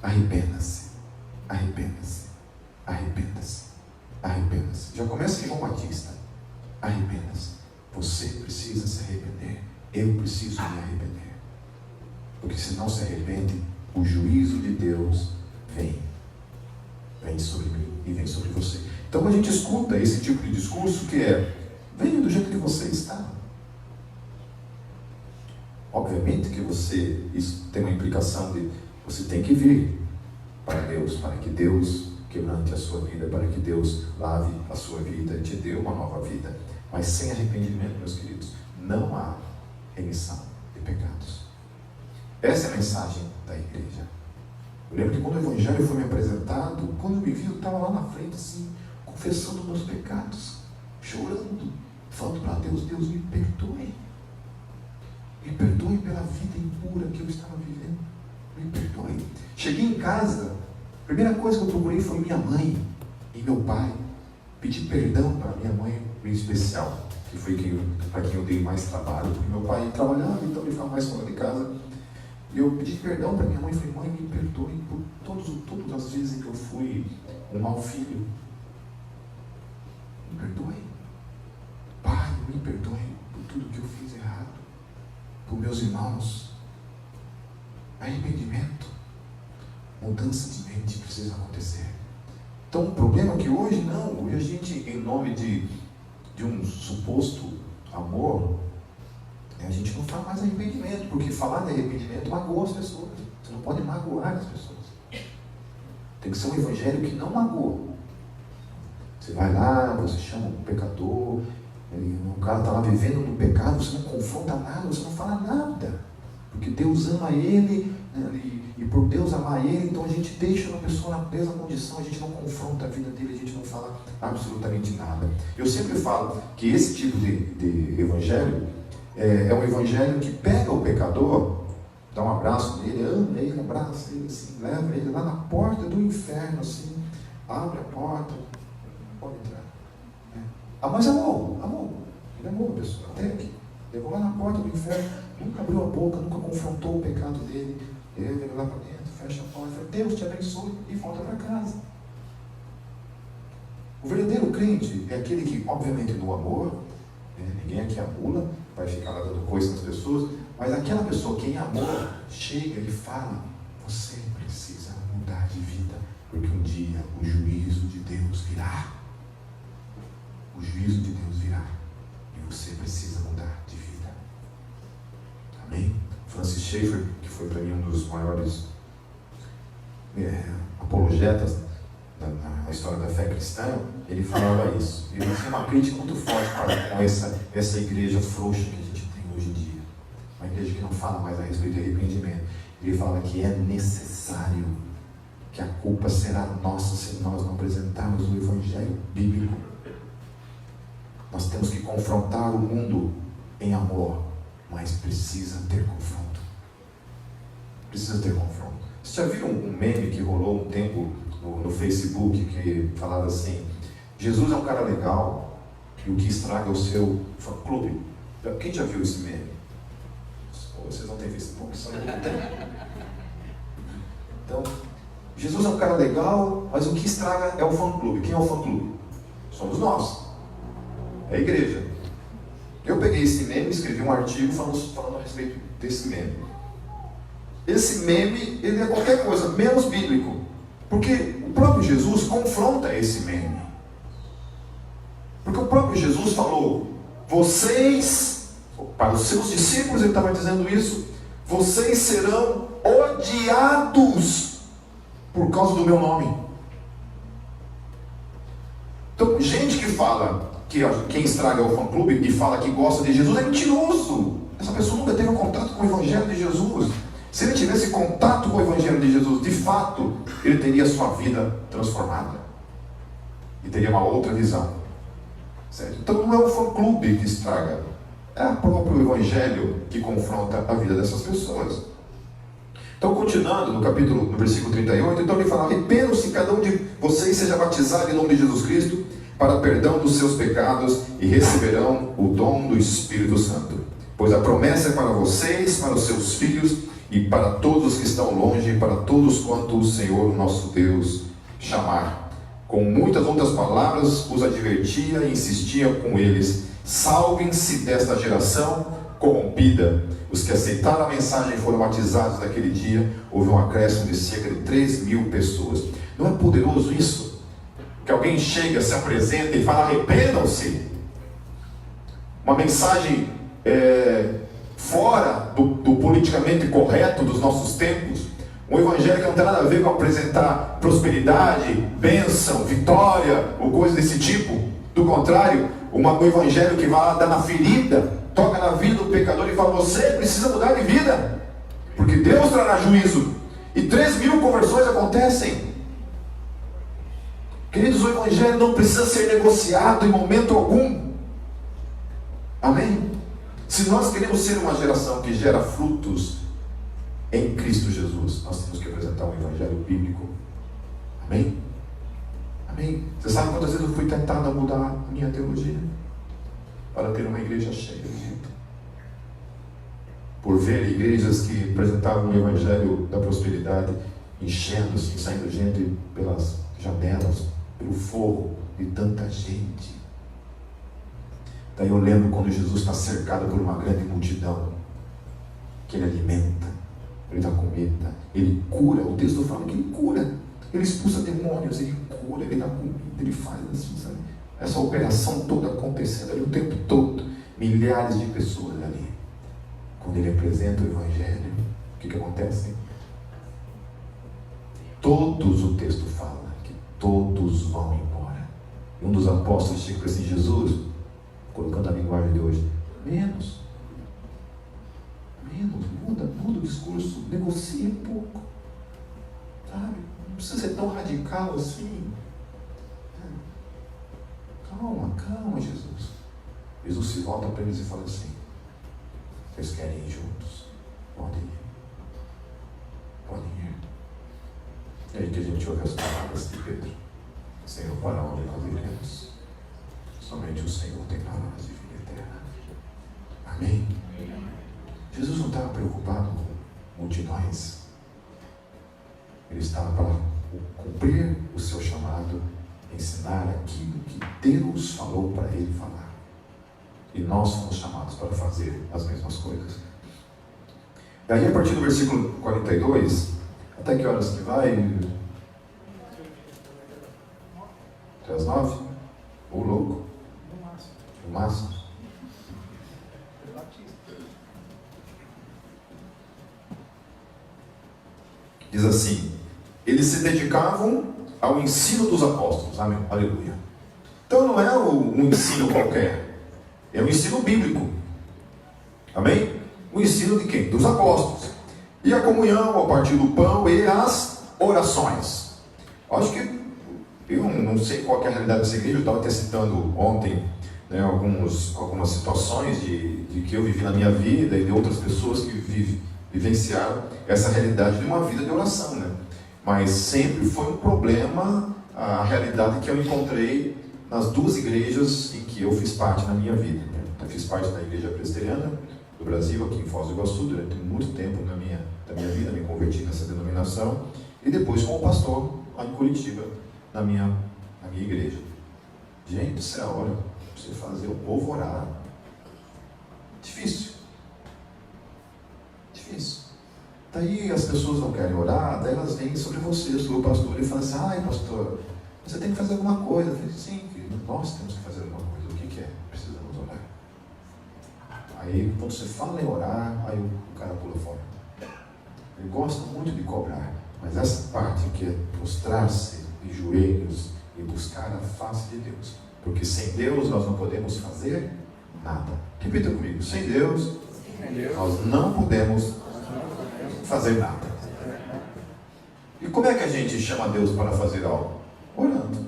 Arrependa-se, arrependa-se, arrependa-se, arrependa-se. Já começa em João Batista. Arrependa-se. Você precisa se arrepender. Eu preciso me arrepender. Porque se não se arrepende, o juízo de Deus vem sobre mim e vem sobre você. Então a gente escuta esse tipo de discurso que é: venha do jeito que você está. Obviamente que isso tem uma implicação de você tem que vir para Deus, para que Deus quebrante a sua vida, para que Deus lave a sua vida e te dê uma nova vida. Mas sem arrependimento, meus queridos, não há remissão de pecados. Essa é a mensagem da igreja. Eu lembro que quando o Evangelho foi me apresentado, quando eu me vi, eu estava lá na frente assim, confessando meus pecados, chorando, falando para Deus: Deus, me perdoe. Me perdoe pela vida impura que eu estava vivendo. Me perdoe. Cheguei em casa, a primeira coisa que eu procurei foi minha mãe e meu pai. Pedi perdão para minha mãe, em especial, que foi para quem eu dei mais trabalho, porque meu pai trabalhava, então ele ficava mais fora de casa. E eu pedi perdão para minha mãe, falei, mãe, me perdoe por todas as vezes que eu fui um mau filho. Me perdoe. Pai, me perdoe por tudo que eu fiz errado, por meus irmãos. Arrependimento, mudança de mente precisa acontecer. Então o problema é que hoje não, hoje a gente, em nome de um suposto amor, a gente não fala mais arrependimento, porque falar de arrependimento magoa as pessoas. Você não pode magoar as pessoas. Tem que ser um evangelho que não magoa. Você vai lá, você chama um pecador, o cara está lá vivendo no pecado, você não confronta nada, você não fala nada. Porque Deus ama ele, né, e por Deus amar ele, então a gente deixa uma pessoa na mesma condição, a gente não confronta a vida dele, a gente não fala absolutamente nada. Eu sempre falo que esse tipo de evangelho é um evangelho que pega o pecador, dá um abraço nele, ama ele, abraça ele, assim, leva ele lá na porta do inferno, assim, abre a porta, pode entrar. Mas amou, ele amou a pessoa, até aqui. Levou lá na porta do inferno, nunca abriu a boca, nunca confrontou o pecado dele. Ele veio lá para dentro, fecha a porta, fala, Deus te abençoe e volta para casa. O verdadeiro crente é aquele que, obviamente, no amor, ninguém aqui amula, vai ficar lá dando coisa nas pessoas, mas aquela pessoa que em amor chega e fala, você precisa mudar de vida, porque um dia o juízo de Deus virá. O juízo de Deus virá. E você precisa mudar de vida. Amém? Francis Schaeffer, que foi para mim um dos maiores apologetas na história da fé cristã, ele falava isso. Ele tinha uma crítica muito forte para essa igreja frouxa que a gente tem hoje em dia. Uma igreja que não fala mais a respeito de arrependimento. Ele fala que é necessário, que a culpa será nossa se nós não apresentarmos o evangelho bíblico. Nós temos que confrontar o mundo em amor, mas precisa ter confronto. Precisa ter confronto. Você já viu um meme que rolou um tempo no Facebook que falava assim: Jesus é um cara legal e o que estraga é o seu fã-clube? Quem já viu esse meme? Vocês não têm Facebook, só não tem. Então, Jesus é um cara legal, mas o que estraga é o fã-clube. Quem é o fã-clube? Somos nós. É a igreja. Eu peguei esse meme, escrevi um artigo falando a respeito desse meme. Esse meme, ele é qualquer coisa, menos bíblico. Porque o próprio Jesus confronta esse meme. Porque o próprio Jesus falou, vocês, para os seus discípulos, ele estava dizendo isso, vocês serão odiados por causa do meu nome. Então, gente que fala que quem estraga é o fã-clube e fala que gosta de Jesus é mentiroso. Essa pessoa nunca teve um contato com o Evangelho de Jesus. Se ele tivesse contato com o Evangelho de Jesus, de fato, ele teria sua vida transformada. E teria uma outra visão. Certo? Então não é o fã-clube que estraga. É o próprio Evangelho que confronta a vida dessas pessoas. Então, continuando no versículo 38, então ele fala, arrependam-se cada um de vocês seja batizado em nome de Jesus Cristo, para perdão dos seus pecados, e receberão o dom do Espírito Santo. Pois a promessa é para vocês, para os seus filhos, e para todos que estão longe, e para todos quanto o Senhor nosso Deus chamar. Com muitas outras palavras os advertia e insistia com eles, salvem-se desta geração corrompida. Os que aceitaram a mensagem foram batizados naquele dia. Houve um acréscimo de cerca de 3.000 pessoas. Não é poderoso isso? Que alguém chega, se apresenta e fala, arrependam-se. Uma mensagem fora do politicamente correto dos nossos tempos. Um evangelho que não tem nada a ver com apresentar prosperidade, bênção, vitória, ou coisa desse tipo. Do contrário, um evangelho que vai dar na ferida, toca na vida do pecador e fala, você precisa mudar de vida, porque Deus trará juízo. E 3.000 conversões acontecem. Queridos, o evangelho não precisa ser negociado em momento algum. Amém? Se nós queremos ser uma geração que gera frutos em Cristo Jesus, nós temos que apresentar um evangelho bíblico. Amém? Amém? Você sabe quantas vezes eu fui tentado a mudar a minha teologia para ter uma igreja cheia de gente? Por ver igrejas que apresentavam o evangelho da prosperidade enchendo-se, saindo gente pelas janelas, pelo forro de tanta gente. Daí eu lembro quando Jesus está cercado por uma grande multidão, que ele alimenta, ele dá comida, ele cura. O texto fala que ele cura, ele expulsa demônios, ele cura, ele dá comida, ele faz assim, sabe? Essa operação toda acontecendo ali o tempo todo, milhares de pessoas ali. Quando ele apresenta o evangelho, o que acontece? Todos, o texto fala que todos vão embora. E um dos apóstolos chega para assim: Jesus, colocando a linguagem de hoje, menos, muda o discurso, negocia um pouco, sabe? Não precisa ser tão radical assim. Calma, Jesus. Jesus se volta para eles e fala assim: vocês querem ir juntos? Podem ir. E aí que a gente ouve as palavras de Pedro: Senhor, para onde nós iremos? Somente o Senhor tem para nós de vida eterna. Amém? Jesus não estava preocupado com multidões. Ele estava para cumprir o seu chamado, ensinar aquilo que Deus falou para ele falar. E nós somos chamados para fazer as mesmas coisas. Daí, a partir do versículo 42, até que horas que vai? Até as 9? Ou louco? No máximo. Diz assim: eles se dedicavam ao ensino dos apóstolos. Amém? Aleluia. Então não é um ensino qualquer, é um ensino bíblico. Amém? O ensino de quem? Dos apóstolos. E a comunhão, a partir do pão e as orações. Acho que eu não sei qual que é a realidade dessa igreja. Eu estava até citando ontem, né, algumas situações de que eu vivi na minha vida e de outras pessoas que vivenciaram essa realidade de uma vida de oração, né? Mas sempre foi um problema a realidade que eu encontrei nas duas igrejas em que eu fiz parte na minha vida. Eu fiz parte da igreja presbiteriana do Brasil, aqui em Foz do Iguaçu, durante muito tempo da minha vida, me converti nessa denominação, e depois como pastor lá em Curitiba, na minha igreja. Gente do céu, olha, você fazer o povo orar, difícil. Daí as pessoas não querem orar, daí elas vêm sobre você, sobre o pastor, e falam assim: ai pastor, você tem que fazer alguma coisa. Eu falei: sim, querido, nós temos que fazer alguma coisa. O que é? Precisamos orar. Aí quando você fala em orar, aí o cara pula fora. Ele gosta muito de cobrar, mas essa parte que é prostrar-se de joelhos e buscar a face de Deus, porque sem Deus nós não podemos fazer nada. Repita comigo: sem Deus nós não podemos fazer nada. E como é que a gente chama Deus para fazer algo? Orando.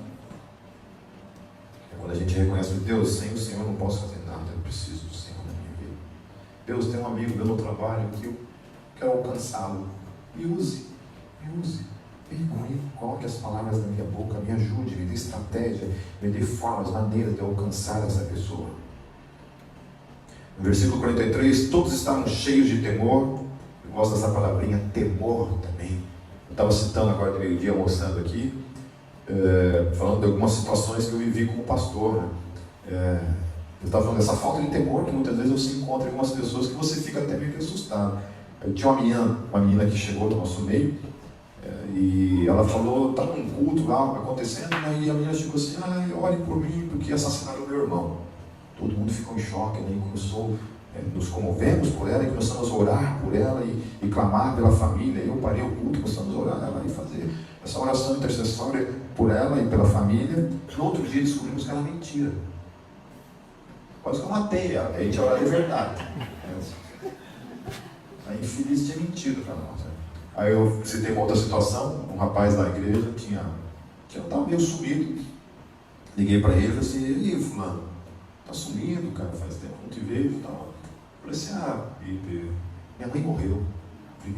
É quando a gente reconhece que Deus, sem o Senhor eu não posso fazer nada, eu preciso do Senhor na minha vida. Deus, tem um amigo meu no trabalho que eu quero alcançá-lo. Me use. Venha comigo, coloque as palavras na minha boca, me ajude, me dê estratégia, me dê formas, maneiras de alcançar essa pessoa. No versículo 43, todos estavam cheios de temor. Eu gosto dessa palavrinha, temor também. Eu estava citando agora de meio-dia, almoçando aqui, falando de algumas situações que eu vivi como pastor, né? Eu estava falando dessa falta de temor que muitas vezes você encontra em algumas pessoas que você fica até meio assustado. Eu tinha uma menina que chegou no nosso meio, e ela falou, estava num culto lá acontecendo, e a menina chegou assim: ai, ore por mim, porque assassinaram o meu irmão. Todo mundo ficou em choque, né? E começou, nos comovemos por ela, e começamos a orar por ela e clamar pela família. Eu parei o culto, começamos a orar ela e fazer essa oração intercessória por ela e pela família. No outro dia descobrimos que era mentira. Quase que eu matei ela, a gente orava de verdade. A infeliz tinha mentido para nós, né? Aí eu citei uma outra situação, um rapaz da igreja estava meio sumido. Liguei para ele e falei assim: e aí, fulano, tá sumido, cara, faz tempo que não te vejo e tal. falei assim, minha mãe morreu. Eu falei,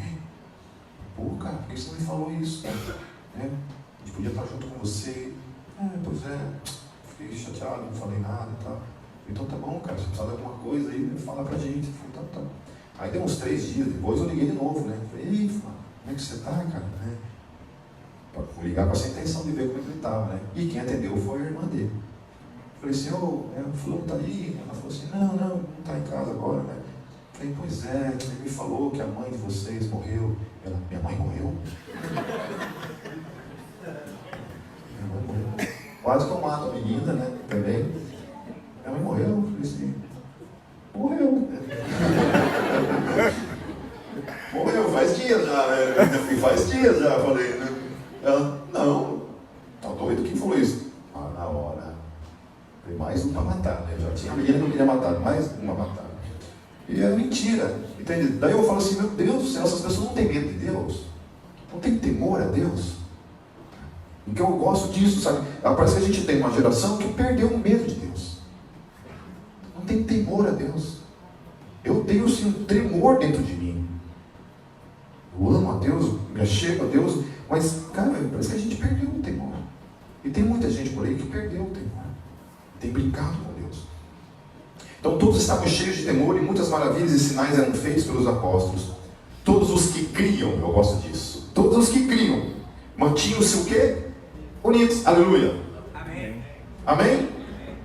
pô, cara, por que você não me falou isso? A gente podia estar junto com você. Pois é, fiquei chateado, não falei nada e tal. Então tá bom, cara, se precisar de alguma coisa aí, fala pra gente. Eu falei, tá. Aí deu uns 3 dias, depois eu liguei de novo, né? Falei, ei, Flávio, como é que você tá, cara? Vou ligar com essa intenção de ver como é que ele estava, né? E quem atendeu foi a irmã dele. Falei assim, o fulano está aí? Ela falou assim, não está em casa agora, né? Falei, pois é, ele me falou que a mãe de vocês morreu. Ela, minha mãe morreu? Minha mãe morreu. Quase que eu mato a menina, né? Também. Minha mãe morreu? Eu falei assim, morreu. Morreu, faz dias já, né? Faz dias já, falei, né? Ela, não, tá doido? Quem falou isso? Na hora. Falei, mais um para matar, né? Já tinha a menina que não queria matar, mais uma matar. E é mentira, entende? Daí eu falo assim, meu Deus do céu, essas pessoas não têm medo de Deus? Não tem temor a Deus? Porque eu gosto disso, sabe? Parece que a gente tem uma geração que perdeu o medo de Deus. Não tem temor a Deus. Eu tenho sim um tremor dentro de mim. Eu amo a Deus, me achego a Deus, mas, cara, parece que a gente perdeu o temor. E tem muita gente por aí que perdeu o temor. Tem brincado com Deus. Então todos estavam cheios de temor e muitas maravilhas e sinais eram feitos pelos apóstolos. Todos os que criam, eu gosto disso, todos os que criam, mantinham-se o quê? Unidos. Aleluia. Amém. Amém?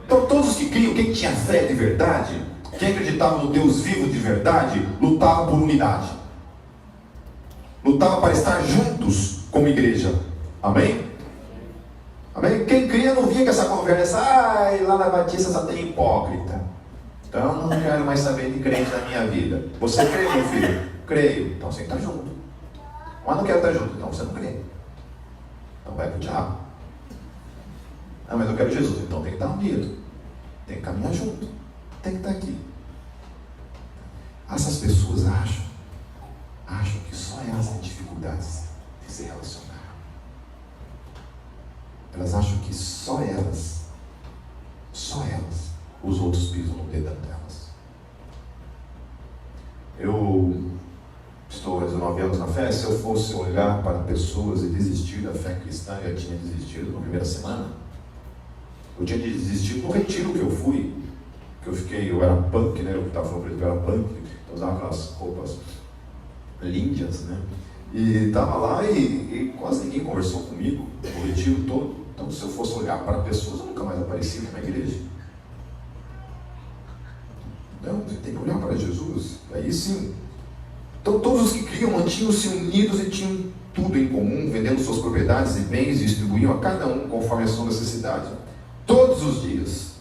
Então todos os que criam, quem tinha fé de verdade, quem acreditava no Deus vivo de verdade, lutava por unidade. Lutava para estar juntos como igreja. Amém? Amém? Quem cria não via que essa conversa, lá na Batista só tem hipócrita. Então não quero mais saber de crente na minha vida. Você crê, meu filho? Creio. Então você está junto. Mas não quero estar junto. Então você não crê. Então vai para o diabo. Não, mas eu quero Jesus. Então tem que estar unido. Tem que caminhar junto. Tem que estar aqui. Essas pessoas acham que só elas têm dificuldades de se relacionar. Elas acham que só elas, os outros pisam no dedão delas. Eu estou há 19 anos na fé. Se eu fosse olhar para pessoas e desistir da fé cristã, eu tinha desistido na primeira semana. Eu tinha desistido no retiro que eu fui, eu era punk, né? Eu estava falando para ele que eu era punk, eu usava aquelas roupas lindas, né? E estava lá e quase ninguém conversou comigo o retiro todo. Então, se eu fosse olhar para pessoas, eu nunca mais aparecia na igreja. Não, você tem que olhar para Jesus. Aí sim. Então, todos os que criam mantinham-se unidos e tinham tudo em comum, vendendo suas propriedades e bens, e distribuíam a cada um conforme a sua necessidade. Todos os dias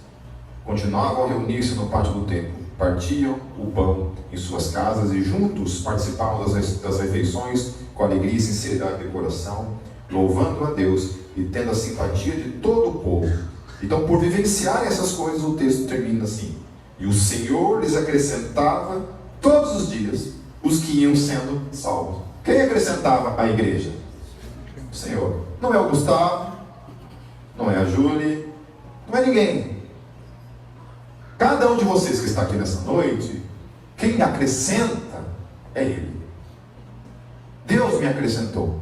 continuavam a reunir-se no pátio do templo, partiam o pão em suas casas e juntos participavam das refeições com alegria e sinceridade de coração, louvando a Deus e tendo a simpatia de todo o povo. Então, por vivenciar essas coisas, o texto termina assim: e o Senhor lhes acrescentava todos os dias os que iam sendo salvos. Quem acrescentava? A igreja. O Senhor. Não é o Gustavo, não é a Júlia, não é ninguém. Cada um de vocês que está aqui nessa noite, quem acrescenta é Ele. Deus me acrescentou.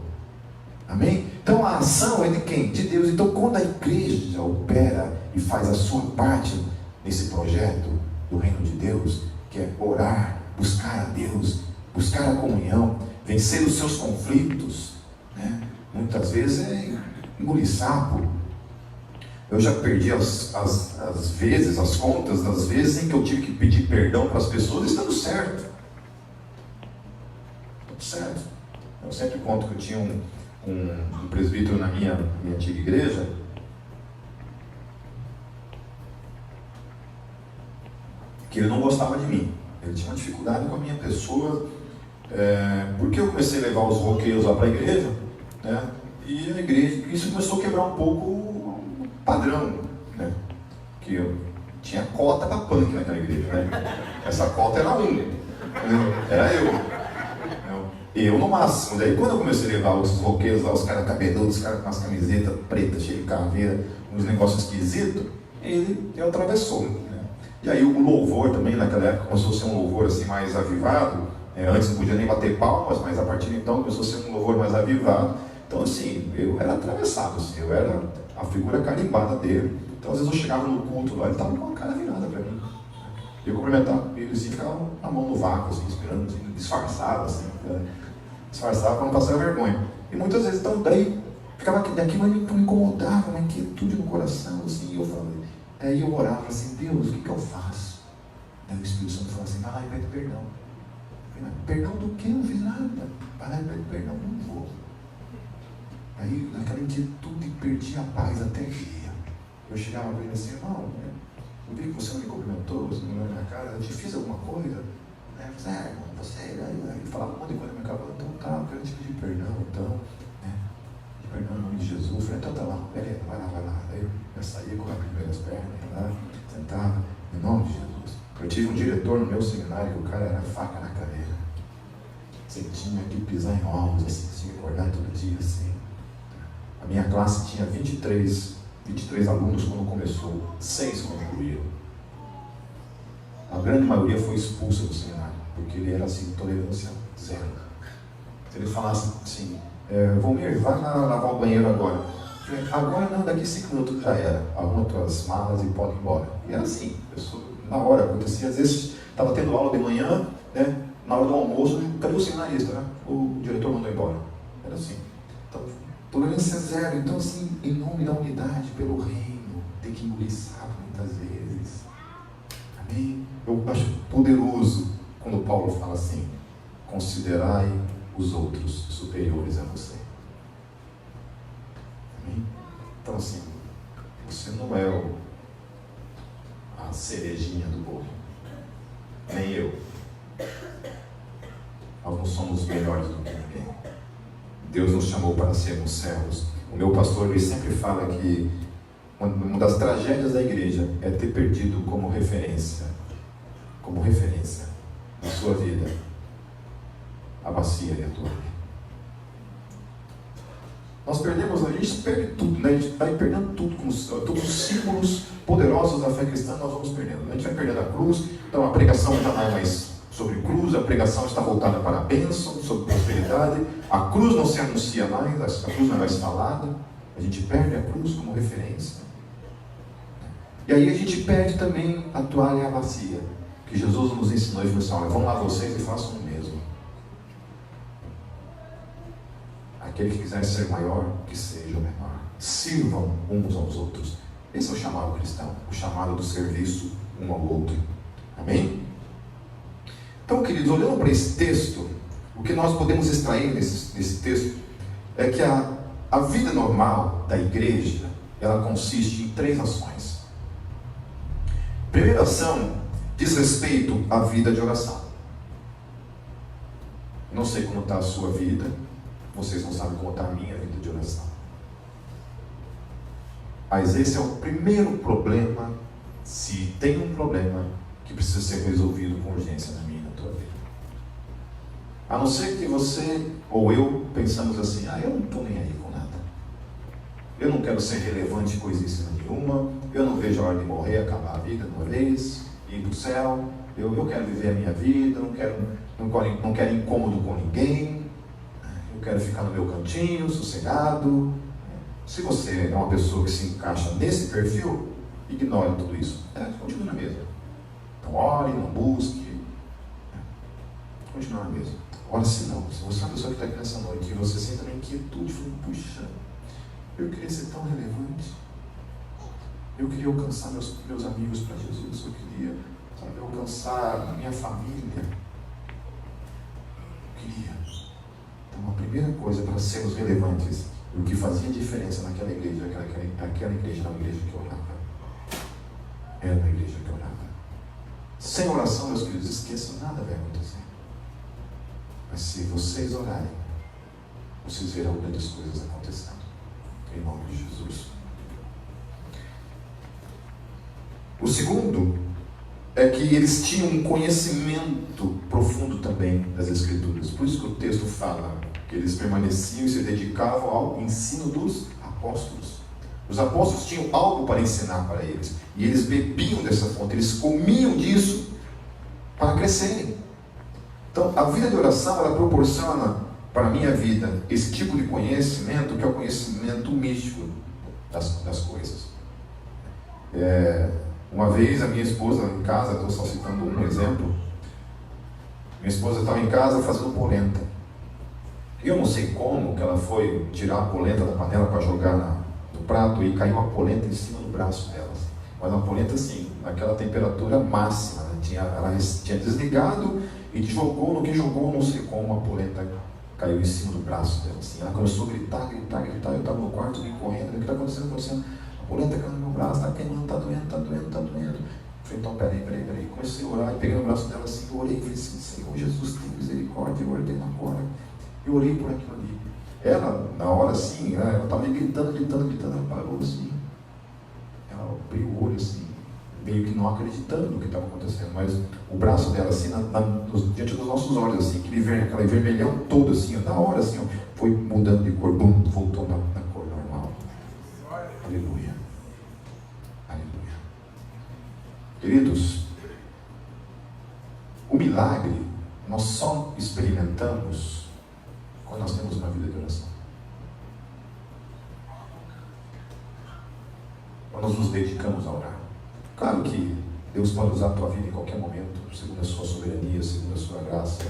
Amém? Então a ação é de quem? De Deus. Então quando a igreja opera e faz a sua parte nesse projeto do reino de Deus, que é orar, buscar a Deus, buscar a comunhão, vencer os seus conflitos, né? Muitas vezes é engolir sapo. Eu já perdi as contas das vezes em que eu tive que pedir perdão para as pessoas, estando certo. Tudo certo. Eu sempre conto que eu tinha um presbítero na minha antiga igreja, que ele não gostava de mim. Ele tinha uma dificuldade com a minha pessoa, porque eu comecei a levar os roqueiros lá para a igreja, né? E a igreja, isso começou a quebrar um pouco o padrão, né? Que eu tinha cota para punk naquela igreja, né? Essa cota era era eu. Eu no máximo. Daí quando eu comecei a levar os roqueiros lá, os caras cabeludos, os caras com as camisetas pretas, cheias de caveira, uns negócios esquisitos, ele atravessou, né? E aí o louvor também, naquela época, começou a ser um louvor assim mais avivado. Antes não podia nem bater palmas, mas a partir de então começou a ser um louvor mais avivado. Então assim, eu era atravessado, assim, eu era a figura carimbada dele. Então às vezes eu chegava no culto lá, ele estava com a cara virada para mim. Eu cumprimentava ele assim, ficava a mão no vácuo, assim, esperando, assim, disfarçado, assim, disfarçava para não passar vergonha. E muitas vezes, então, daí, ficava aquilo me incomodava, uma inquietude no coração, assim, e eu falei, aí eu orava assim, Deus, o que eu faço? Daí o Espírito Santo falou assim, vai lá e pede perdão. Eu falei, perdão do quê? Eu não fiz nada. Vai lá e pede perdão, não vou. Aí, naquela inquietude, perdi a paz até dia. Eu chegava para ele assim, irmão, eu vi que você não me cumprimentou, você não me olhou na minha cara, eu te fiz alguma coisa? Eu falei, irmão, você... Aí ele falava um monte de coisa na minha cara, então tá, eu quero te pedir perdão, então, né? Perdão em nome de Jesus. Eu falei, então tá lá, beleza, vai lá. Aí eu saía com as primeiras pernas, ia lá, sentava, em nome de Jesus. Eu tive um diretor no meu seminário, que o cara era faca na cadeira. Você tinha que pisar em ovos, assim, tinha que acordar todo dia, assim. A minha classe tinha 23 alunos quando começou, 6 concluíram. A grande maioria foi expulsa do seminário, porque ele era assim, tolerância zero. Se ele falasse assim, Valmir, vai lá lavar o banheiro agora. Eu falei, agora não, daqui 5 minutos já era. Arruma tuas malas e pode ir embora. E era assim, na hora acontecia, às vezes estava tendo aula de manhã, né? Na hora do almoço, cadê o seminarista? Né? O diretor mandou embora. Era assim. Então, tolerância zero. Então, assim, em nome da unidade, pelo reino, tem que engolir sapo muitas vezes. Amém? Eu acho poderoso quando Paulo fala assim, considerai os outros superiores a você. Amém? Então assim, você não é a cerejinha do bolo, nem eu. Nós não somos melhores do que ninguém. Deus nos chamou para sermos servos. O meu pastor ele sempre fala que uma das tragédias da igreja é ter perdido como referência na sua vida a bacia e a toalha. Nós perdemos, a gente perde tudo, né? A gente vai perdendo tudo, todos os símbolos poderosos da fé cristã nós vamos perdendo. A gente vai perdendo a cruz, então a pregação já não é mais sobre cruz, a pregação está voltada para a bênção, sobre prosperidade, a cruz não se anuncia mais, a cruz não é mais falada, a gente perde a cruz como referência. E aí a gente perde também a toalha e a bacia, que Jesus nos ensinou e falou assim, olha, vão lá vocês e façam o mesmo. Aquele que quiser ser maior, que seja o menor. Sirvam uns aos outros. Esse é o chamado cristão, o chamado do serviço um ao outro. Amém? Então, queridos, olhando para esse texto, o que nós podemos extrair nesse texto é que a vida normal da igreja, ela consiste em 3 ações. A primeira ação diz respeito à vida de oração. Não sei como está a sua vida, vocês não sabem como está a minha vida de oração. Mas esse é o primeiro problema, se tem um problema que precisa ser resolvido com urgência na minha e na tua vida. A não ser que você ou eu pensamos assim, eu não estou nem aí com nada. Eu não quero ser relevante coisíssima nenhuma, eu não vejo a hora de morrer, acabar a vida de uma vez, ir para o céu, eu quero viver a minha vida, não quero incômodo com ninguém, eu quero ficar no meu cantinho, sossegado. Se você é uma pessoa que se encaixa nesse perfil, ignore tudo isso. Continua na mesma. Então ore, não busque. Continua na mesma. Ora se não. Se você é uma pessoa que está aqui nessa noite e você sente uma inquietude, falando, puxa, eu queria ser tão relevante. Eu queria alcançar meus amigos para Jesus. Eu queria alcançar a minha família. Eu queria. Então a primeira coisa para sermos relevantes, o que fazia diferença naquela igreja, aquela igreja era uma igreja que orava. Era uma igreja que orava. Sem oração, meus queridos, esqueçam, nada vai acontecer. Mas se vocês orarem, vocês verão grandes coisas acontecendo. Em nome de Jesus. O segundo é que eles tinham um conhecimento profundo também das Escrituras. Por isso que o texto fala que eles permaneciam e se dedicavam ao ensino dos apóstolos. Os apóstolos tinham algo para ensinar para eles. E eles bebiam dessa fonte, eles comiam disso para crescerem. Então, a vida de oração, ela proporciona para a minha vida esse tipo de conhecimento, que é o conhecimento místico das coisas. Uma vez a minha esposa em casa, estou só citando um exemplo, minha esposa estava em casa fazendo polenta. Eu não sei como que ela foi tirar a polenta da panela para jogar no prato e caiu a polenta em cima do braço dela. Mas uma polenta assim, naquela temperatura máxima, né? Ela tinha desligado e jogou, no que jogou, não sei como, a polenta caiu em cima do braço dela. Assim. Ela começou a gritar. Eu estava no quarto, vim correndo, o que está acontecendo? A polenta caiu no meu braço, está queimando, está doendo. Eu falei, então peraí. Comecei a orar, e peguei no braço dela assim, eu orei e falei assim, Senhor Jesus, tem misericórdia, eu orei agora. Eu orei por aquilo ali. Ela, na hora assim, ela estava gritando, ela parou assim. Ela abriu o olho assim, meio que não acreditando no que estava acontecendo, mas o braço dela assim, diante dos nossos olhos assim, aquela vermelhão todo assim, na hora assim, foi mudando de cor, voltou na cor normal. Aleluia. Queridos, o milagre nós só experimentamos quando nós temos uma vida de oração. Quando nós nos dedicamos a orar. Claro que Deus pode usar a tua vida em qualquer momento, segundo a sua soberania, segundo a sua graça.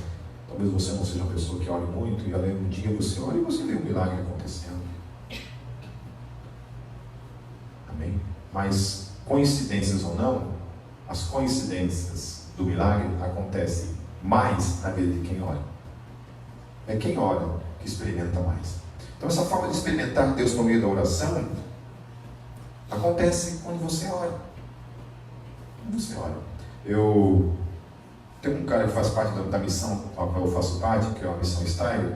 Talvez você não seja uma pessoa que ore muito, e além um dia você ora e você vê um milagre acontecendo. Amém? Mas, coincidências ou não, as coincidências do milagre acontecem mais na vida de quem ora. É quem ora que experimenta mais. Então essa forma de experimentar Deus por meio da oração acontece quando você ora. Quando você ora. Tem um cara que faz parte da missão a qual eu faço parte, que é a missão Style,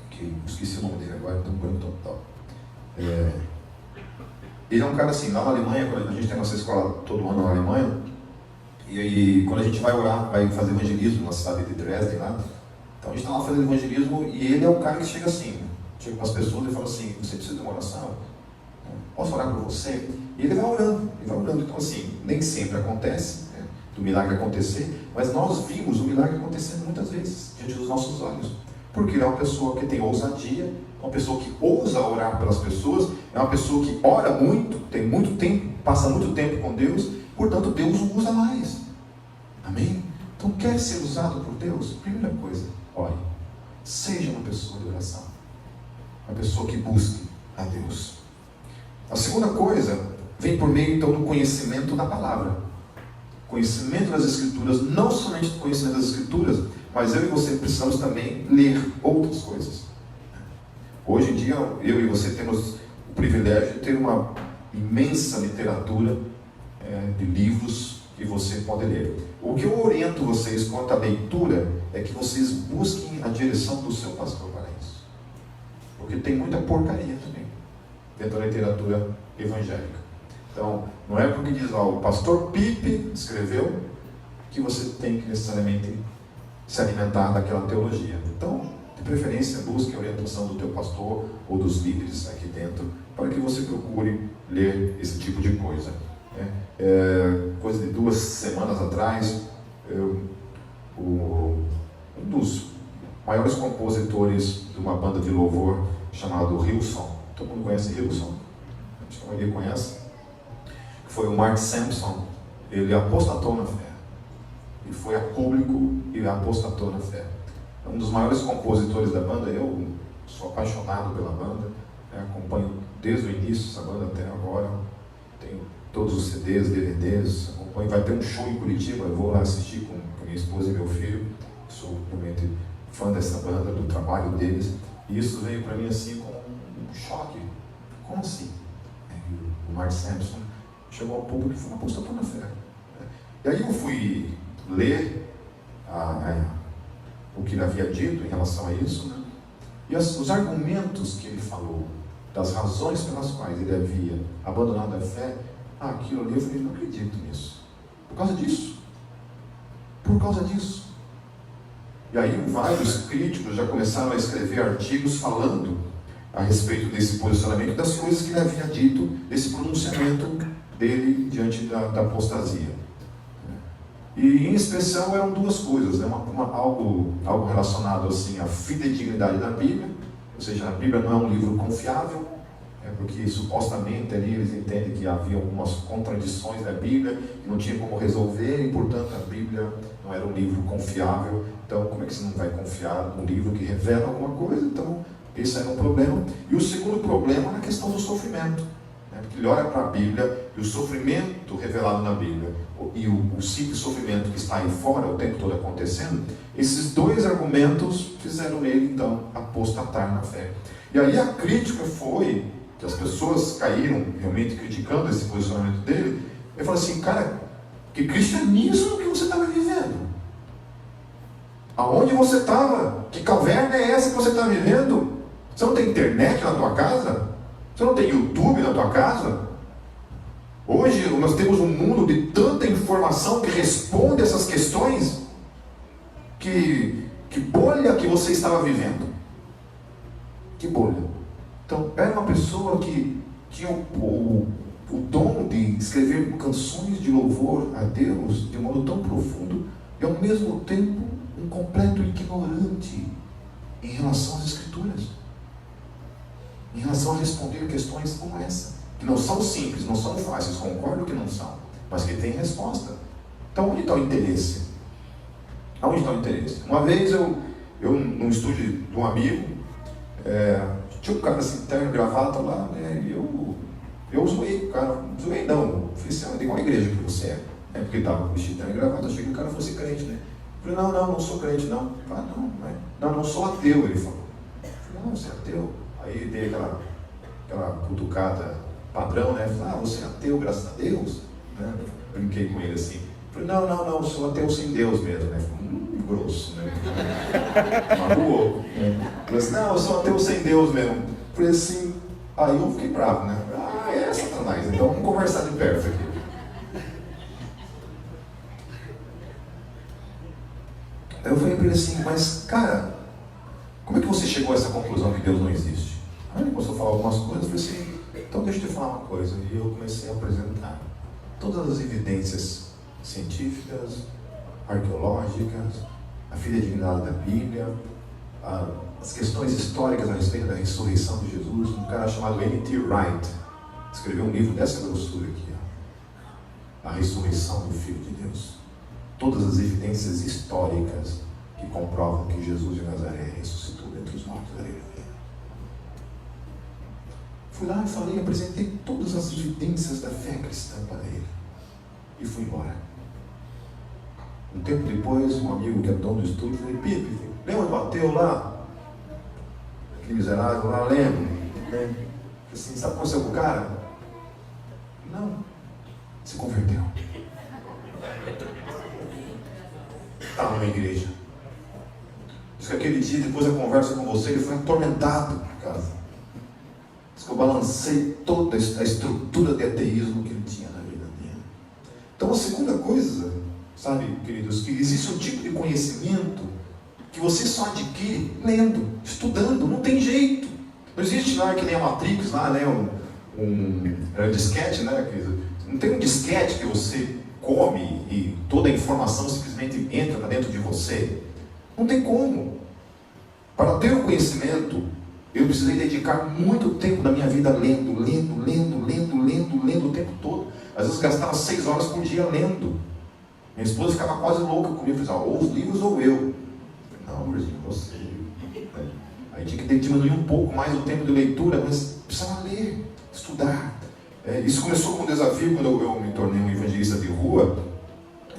que esqueci o nome dele agora, então branco total. Ele é um cara assim, lá na Alemanha, quando a gente tem nossa escola todo ano na Alemanha, e aí quando a gente vai orar, vai fazer evangelismo na cidade de Dresden lá, então a gente está lá fazendo evangelismo e ele é o cara que chega assim, chega para as pessoas e fala assim, você precisa de uma oração? Posso orar por você? E ele vai orando, então assim, nem sempre acontece, né, do milagre acontecer, mas nós vimos o milagre acontecendo muitas vezes, diante dos nossos olhos, porque ele é uma pessoa que tem ousadia, uma pessoa que ousa orar pelas pessoas, é uma pessoa que ora muito, tem muito tempo, passa muito tempo com Deus, portanto Deus o usa mais. Amém? Então quer ser usado por Deus? Primeira coisa, ore. Seja uma pessoa de oração. Uma pessoa que busque a Deus. A segunda coisa vem por meio então do conhecimento da palavra. Conhecimento das Escrituras, não somente do conhecimento das Escrituras, mas eu e você precisamos também ler outras coisas. Hoje em dia, eu e você temos o privilégio de ter uma imensa literatura de livros que você pode ler. O que eu oriento vocês quanto à leitura é que vocês busquem a direção do seu pastor para isso. Porque tem muita porcaria também dentro da literatura evangélica. Então, não é porque diz, o pastor Pipe escreveu, que você tem que necessariamente se alimentar daquela teologia. Então, de preferência, busque a orientação do teu pastor ou dos líderes aqui dentro, para que você procure ler esse tipo de coisa. Coisa de 2 semanas atrás, um dos maiores compositores de uma banda de louvor chamado Hillsong, todo mundo conhece Hillsong? Acho que alguém conhece? Foi o Mark Sampson. Ele apostatou na fé. Ele foi a público e apostatou na fé. É um dos maiores compositores da banda. Eu sou apaixonado pela banda, acompanho desde o início essa banda até agora. Tenho todos os CDs, DVDs, acompanho. Vai ter um show em Curitiba, eu vou lá assistir com minha esposa e meu filho. Sou realmente fã dessa banda, do trabalho deles. E isso veio para mim assim como um choque. Como assim? O Mark Sampson chegou ao público e falou, apostatou na fé. E aí eu fui ler o que ele havia dito em relação a isso, né? E os argumentos que ele falou, das razões pelas quais ele havia abandonado a fé, aquilo ali eu falei, não acredito nisso. Por causa disso. E aí vários críticos já começaram a escrever artigos falando a respeito desse posicionamento, das coisas que ele havia dito, desse pronunciamento dele diante da apostasia. E em especial eram duas coisas, né? algo relacionado assim, à fidedignidade da Bíblia, ou seja, a Bíblia não é um livro confiável, porque supostamente ali eles entendem que havia algumas contradições na Bíblia, que não tinha como resolver, e portanto a Bíblia não era um livro confiável. Então como é que você não vai confiar num livro que revela alguma coisa? Então esse era um problema. E o segundo problema era a questão do sofrimento, né? Porque ele olha para a Bíblia e o sofrimento revelado na Bíblia e o simples sofrimento que está aí fora o tempo todo acontecendo, esses dois argumentos fizeram ele então apostatar na fé. E aí a crítica foi que as pessoas caíram realmente criticando esse posicionamento dele. Ele falou assim: cara, que cristianismo que você estava vivendo? Aonde você estava? Que caverna é essa que você está vivendo? Você não tem internet na tua casa? Você não tem YouTube na tua casa? Hoje nós temos um mundo de tanta informação que responde essas questões. Que bolha que você estava vivendo? Que bolha? Então, era uma pessoa que tinha o dom de escrever canções de louvor a Deus de modo tão profundo e, ao mesmo tempo, um completo ignorante em relação às Escrituras, em relação a responder questões como essa, que não são simples, não são fáceis, concordo que não são, mas que têm resposta. Então, onde está o interesse? Aonde está o interesse? Uma vez eu num estúdio de um amigo, tinha um cara assim, terno, gravata lá, né? E eu zoei o cara. Zoei não, falei assim: tem uma igreja que você é. Porque ele estava vestido terno e gravata, eu achei que o cara fosse crente, né? Eu falei: não sou crente não. Ele falou: não sou ateu, ele falou. Eu falei: não, você é ateu? Aí dei aquela cutucada padrão, né? Eu falei: você é ateu, graças a Deus? Né? Brinquei com ele assim. Eu falei: não, sou ateu sem Deus mesmo, né? Grosso, né? Magoou. Falei assim: não, eu sou ateu sem Deus mesmo. Falei assim, aí eu fiquei bravo, né? É Satanás, então vamos conversar de perto aqui. Aí eu falei para ele assim: mas cara, como é que você chegou a essa conclusão que Deus não existe? Aí ele começou a falar algumas coisas, eu falei assim: então deixa eu te falar uma coisa. E eu comecei a apresentar todas as evidências científicas, arqueológicas, a fidedignidade da Bíblia, as questões históricas a respeito da ressurreição de Jesus. Um cara chamado N.T. Wright escreveu um livro dessa grossura aqui, ó, A Ressurreição do Filho de Deus. Todas as evidências históricas que comprovam que Jesus de Nazaré ressuscitou dentre os mortos. Fui lá e falei, apresentei todas as evidências da fé cristã para ele e fui embora. Um tempo depois, um amigo que é dono do estúdio falou: Pipe, lembra do ateu lá? Aquele miserável lá, lembro. Né? Assim, sabe o que aconteceu com o cara? Não, se converteu. Estava na igreja. Diz que aquele dia, depois da conversa com você, ele foi atormentado por casa. Diz que eu balancei toda a estrutura de ateísmo que ele tinha na vida dele. Então a segunda coisa, sabe, queridos, que existe um tipo de conhecimento que você só adquire lendo, estudando, não tem jeito. Não existe lá que nem a Matrix, lá, né, um disquete, né, não tem um disquete que você come e toda a informação simplesmente entra para dentro de você. Não tem como. Para ter o conhecimento, eu precisei dedicar muito tempo da minha vida lendo o tempo todo. Às vezes gastava 6 horas por dia lendo. Minha esposa ficava quase louca comigo, falava: ou os livros ou eu. Não, Brasil, você. Aí tinha que diminuir um pouco mais o tempo de leitura, mas precisava ler, estudar. Isso começou com um desafio quando eu me tornei um evangelista de rua.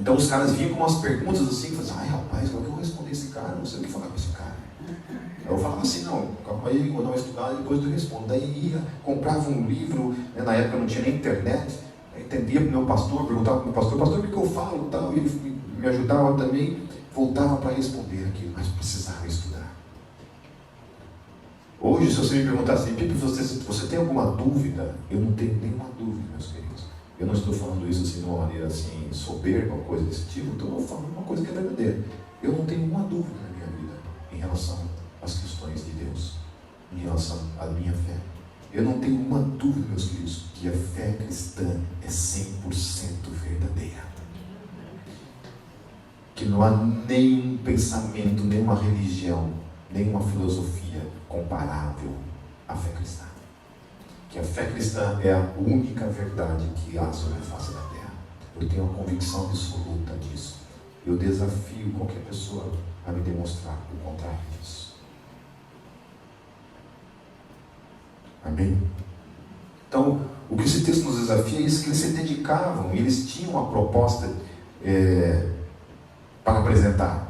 Então os caras vinham com umas perguntas assim, que falavam: ai rapaz, como é que eu vou responder esse cara? Não sei o que falar com esse cara. Aí eu falava assim: não, calma aí, vou dar uma estudada e depois eu respondo. Daí ia, comprava um livro, né, na época não tinha nem internet. Entendia para o meu pastor, perguntava para o meu pastor: pastor, o que eu falo? Tal, e ele me ajudava também, voltava para responder aquilo, mas precisava estudar. Hoje, se você me perguntar assim: Pipe, você tem alguma dúvida? Eu não tenho nenhuma dúvida, meus queridos. Eu não estou falando isso assim de uma maneira assim soberba, coisa desse tipo. Então eu falo uma coisa que é verdadeira. Eu não tenho nenhuma dúvida na minha relação às questões de Deus, em relação à minha fé. Eu não tenho uma dúvida, meus queridos, que a fé cristã é 100% verdadeira. Que não há nenhum pensamento, nenhuma religião, nenhuma filosofia comparável à fé cristã. Que a fé cristã é a única verdade que há sobre a face da terra. Eu tenho uma convicção absoluta disso. Eu desafio qualquer pessoa a me demonstrar o contrário disso. Amém? Então, o que esse texto nos desafia é isso, que eles se dedicavam, eles tinham uma proposta para apresentar.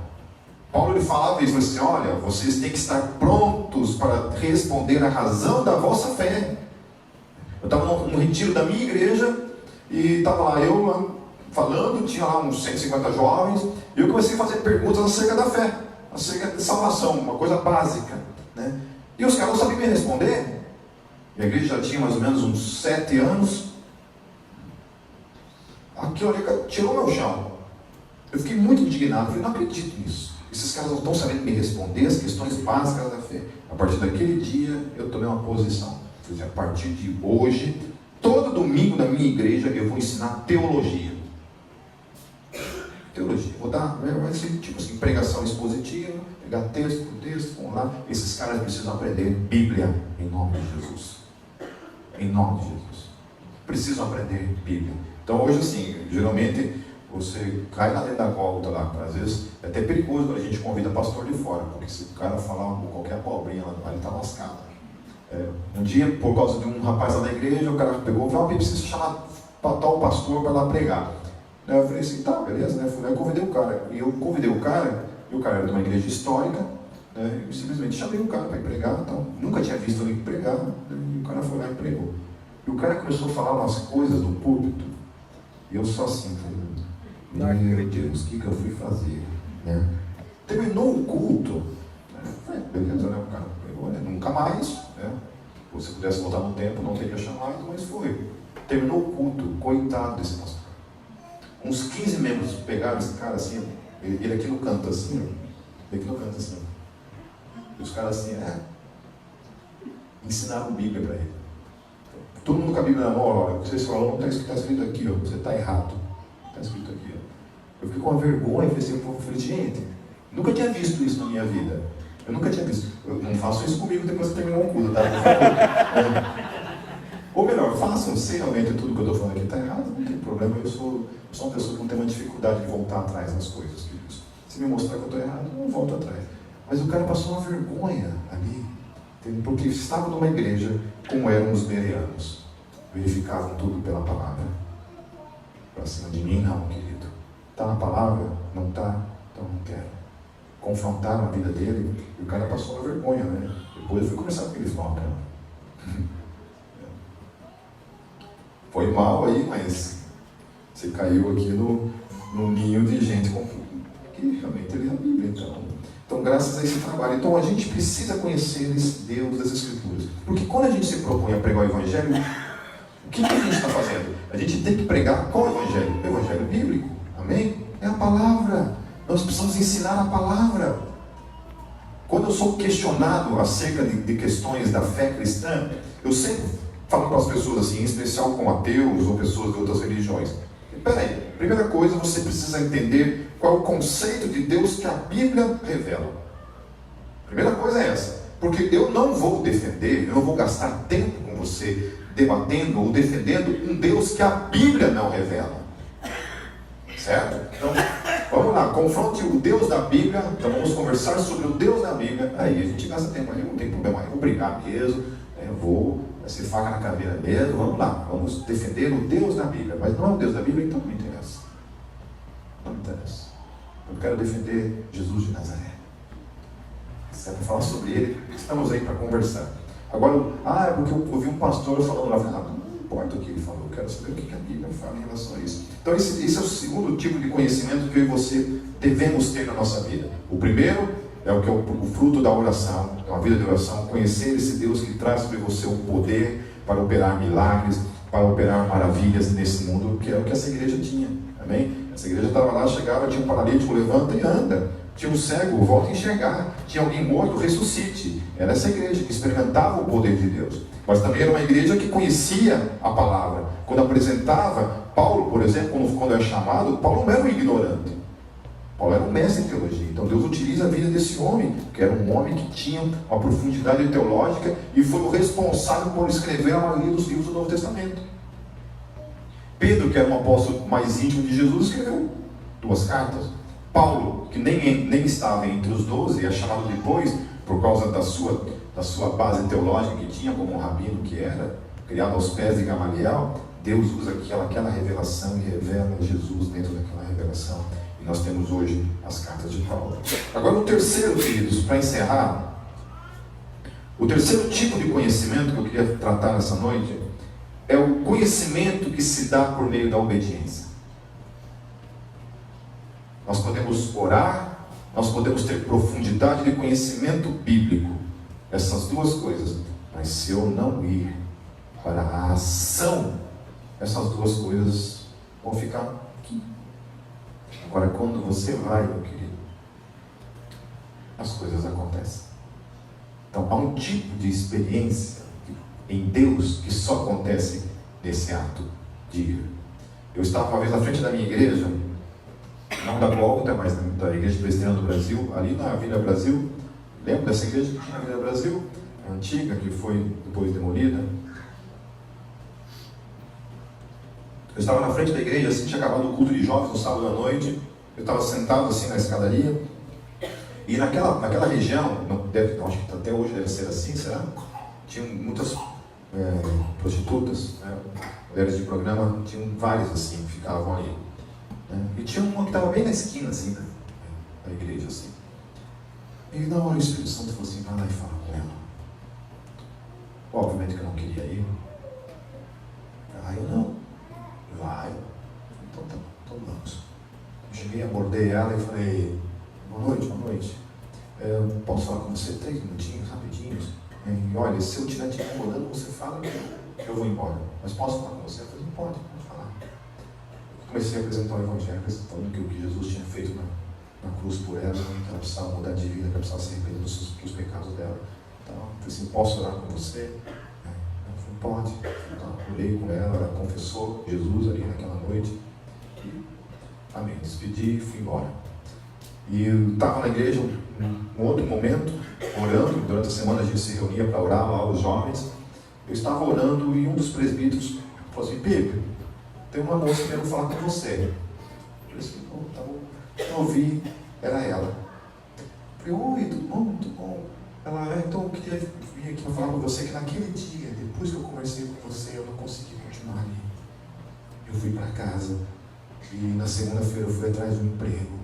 Paulo ele falava isso, assim, olha, vocês têm que estar prontos para responder a razão da vossa fé. Eu estava no retiro da minha igreja e estava lá eu lá falando, tinha lá uns 150 jovens, e eu comecei a fazer perguntas acerca da fé, acerca de salvação, uma coisa básica, né? E os caras não sabiam me responder. E a igreja já tinha mais ou menos uns 7 anos. Aqui, olha, tirou meu chão. Eu fiquei muito indignado, falei, não acredito nisso. Esses caras não estão sabendo me responder as questões básicas da fé. A partir daquele dia, eu tomei uma posição. Falei, a partir de hoje, todo domingo na minha igreja, eu vou ensinar teologia. Teologia. Vou dar, vai ser tipo assim, pregação expositiva, pegar texto por texto, vamos lá. Esses caras precisam aprender Bíblia em nome de Jesus. Em nome de Jesus. Precisam aprender Bíblia. Então hoje assim, geralmente você cai lá dentro da gólgota lá, às vezes é até perigoso quando a gente convida pastor de fora, porque se o cara falar qualquer abobrinha lá, ele está lascado. Um dia, por causa de um rapaz lá da igreja, o cara pegou e falou, preciso chamar tal pastor para lá pregar. Eu falei assim, tá, beleza, né? Eu convidei o cara. E eu convidei o cara, e o cara era de uma igreja histórica, né? Eu simplesmente chamei o cara para ir pregar. Então, nunca tinha visto ele pregar, né? E o cara foi lá e pregou. E o cara começou a falar umas coisas do púlpito, e eu só assim, falei, meu Deus, o que eu fui fazer? Né? Terminou o culto, né? Beleza, né? O cara pregou, né? Nunca mais, né? Se pudesse voltar no tempo, não teria chamado, mas foi. Terminou o culto, coitado desse pastor. Uns 15 membros pegaram esse cara assim, ele aqui no canto assim, ele aqui no canto assim. E os caras assim, ensinaram Bíblia para ele. Todo mundo com a Bíblia na mão, olha, o que vocês falam não está escrito aqui, ó, você está errado. Está escrito aqui, ó. Eu fiquei com uma vergonha, falei, gente, nunca tinha visto isso na minha vida. Eu nunca tinha visto. Eu não faço isso comigo depois que terminou o culto, tá? Ou melhor, façam, se realmente tudo que eu estou falando aqui está errado, não tem problema, eu sou uma pessoa que não tem uma dificuldade de voltar atrás nas coisas, queridos. Se me mostrar que eu estou errado, eu não volto atrás. Mas o cara passou uma vergonha ali, porque estava numa igreja como eram os bereanos, verificavam tudo pela palavra. Para cima de mim, não, querido. Está na palavra? Não está? Então não quero. Confrontaram a vida dele e o cara passou uma vergonha, né? Depois eu fui conversar com ele e falei, cara, foi mal aí, mas você caiu aqui no ninho de gente que realmente lê a Bíblia. Então, graças a esse trabalho. Então, a gente precisa conhecer esse Deus das Escrituras. Porque quando a gente se propõe a pregar o Evangelho, o que a gente está fazendo? A gente tem que pregar qual Evangelho? O Evangelho bíblico. Amém? É a palavra. Nós precisamos ensinar a palavra. Quando eu sou questionado acerca de questões da fé cristã, eu sempre falo para as pessoas assim, em especial com ateus ou pessoas de outras religiões. Peraí, primeira coisa, você precisa entender qual é o conceito de Deus que a Bíblia revela. Primeira coisa é essa. Porque eu não vou defender, eu não vou gastar tempo com você debatendo ou defendendo um Deus que a Bíblia não revela. Certo? Então, vamos lá, confronte o Deus da Bíblia. Então vamos conversar sobre o Deus da Bíblia. Aí a gente gasta tempo, aí não tem problema, eu vou brigar mesmo, eu vou ser faca na caveira mesmo, vamos lá, vamos defender o Deus da Bíblia. Mas não é o Deus da Bíblia, então não me interessa. Não me interessa. Eu quero defender Jesus de Nazaré. Se é para falar sobre ele, estamos aí para conversar. Agora, é porque eu ouvi um pastor falando lá, não importa o que ele falou, eu quero saber o que a Bíblia fala em relação a isso. Então esse é o segundo tipo de conhecimento que eu e você devemos ter na nossa vida. O primeiro é o fruto da oração, é uma vida de oração, conhecer esse Deus que traz sobre você o poder para operar milagres, para operar maravilhas nesse mundo, que é o que essa igreja tinha. Amém? Essa igreja estava lá, chegava, tinha um paralítico, levanta e anda. Tinha um cego, volta a enxergar. Tinha alguém morto, ressuscite. Era essa igreja que experimentava o poder de Deus. Mas também era uma igreja que conhecia a palavra. Quando apresentava, Paulo, por exemplo, quando é chamado, Paulo não era um ignorante. Paulo era um mestre em teologia. Então Deus utiliza a vida desse homem, que era um homem que tinha uma profundidade teológica e foi o responsável por escrever a maioria dos livros do Novo Testamento. Pedro, que era um apóstolo mais íntimo de Jesus, escreveu 2 cartas. Paulo, que nem estava entre os 12, é chamado depois, por causa da sua base teológica que tinha, como um rabino que era, criado aos pés de Gamaliel. Deus usa aquela revelação e revela Jesus dentro daquela revelação. E nós temos hoje as cartas de Paulo. Agora o terceiro, queridos, para encerrar, o terceiro tipo de conhecimento que eu queria tratar nessa noite é o conhecimento que se dá por meio da obediência. Nós podemos orar, nós podemos ter profundidade de conhecimento bíblico, essas duas coisas, mas se eu não ir para a ação, essas duas coisas vão ficar aqui. Agora, quando você vai, meu querido, as coisas acontecem. Então, há um tipo de experiência em Deus que só acontece nesse ato de ir. Eu estava uma vez na frente da minha igreja, não da Gólgota, mas da Igreja Presbiteriana do Brasil, ali na Avenida Brasil. Lembra dessa igreja que tinha na Avenida Brasil? A antiga, que foi depois demolida. Eu estava na frente da igreja, assim, tinha acabado o culto de jovens no sábado à noite. Eu estava sentado assim na escadaria. E naquela região, acho que até hoje deve ser assim, será? Tinham muitas prostitutas, né? Mulheres de programa, tinham várias assim, que ficavam ali. E tinha uma que estava bem na esquina, assim, da igreja, assim. E na hora o Espírito Santo falou assim, vai lá e fala com ela. Obviamente que eu não queria ir. Eu não. Vai. Então tá, então vamos. Eu cheguei, abordei ela e falei, boa noite. Eu posso falar com você 3 minutinhos, rapidinhos? E olha, se eu estiver te incomodando, você fala que eu vou embora. Mas posso falar com você? Eu falei, não pode falar. Comecei a apresentar o Evangelho, apresentando o que Jesus tinha feito na cruz por ela, que ela precisava mudar de vida, que ela precisava se arrepender dos pecados dela. Então, eu falei assim, posso orar com você? Ela falou, pode. Então, eu orei com ela, ela confessou Jesus ali naquela noite. E, amém, despedi e fui embora. E eu estava na igreja um outro momento, orando. Durante a semana a gente se reunia para orar lá, os jovens. Eu estava orando e um dos presbíteros falou assim, Pedro, tem uma moça que quer falar com você. Eu falei assim, tá bom. Eu ouvi, era ela. Eu falei, oi, tudo bom? Tudo bom? Ela, então eu queria vir aqui para falar com você que naquele dia, depois que eu conversei com você, eu não consegui continuar ali. Eu fui para casa e na segunda-feira eu fui atrás de um emprego.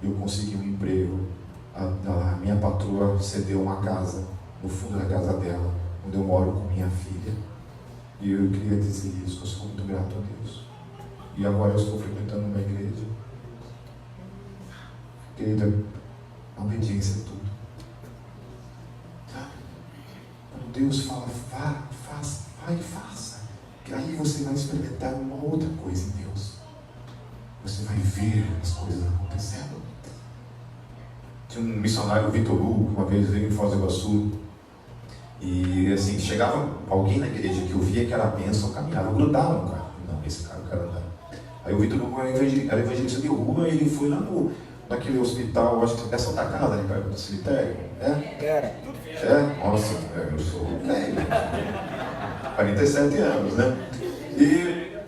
Eu consegui um emprego. A minha patroa cedeu uma casa no fundo da casa dela, onde eu moro com minha filha. E eu queria dizer isso, eu sou muito grato a Deus. E agora eu estou frequentando uma igreja. Querida, a obediência é tudo. Quando Deus fala, vá, faça, vai e faça. Que aí você vai experimentar uma outra coisa em Deus. Você vai ver as coisas acontecendo. Tinha um missionário, o Vitor Hugo, uma vez veio em Foz do Iguaçu. E assim, chegava alguém na igreja que eu via que era bênção, caminhava, grudava no carro. Não, esse cara eu quero andar. Aí o Vitor Hugo era evangelista de rua, ele foi lá naquele hospital, acho que é Santa Casa, ali perto do cemitério. Nossa, eu sou velho. 47 anos, né? E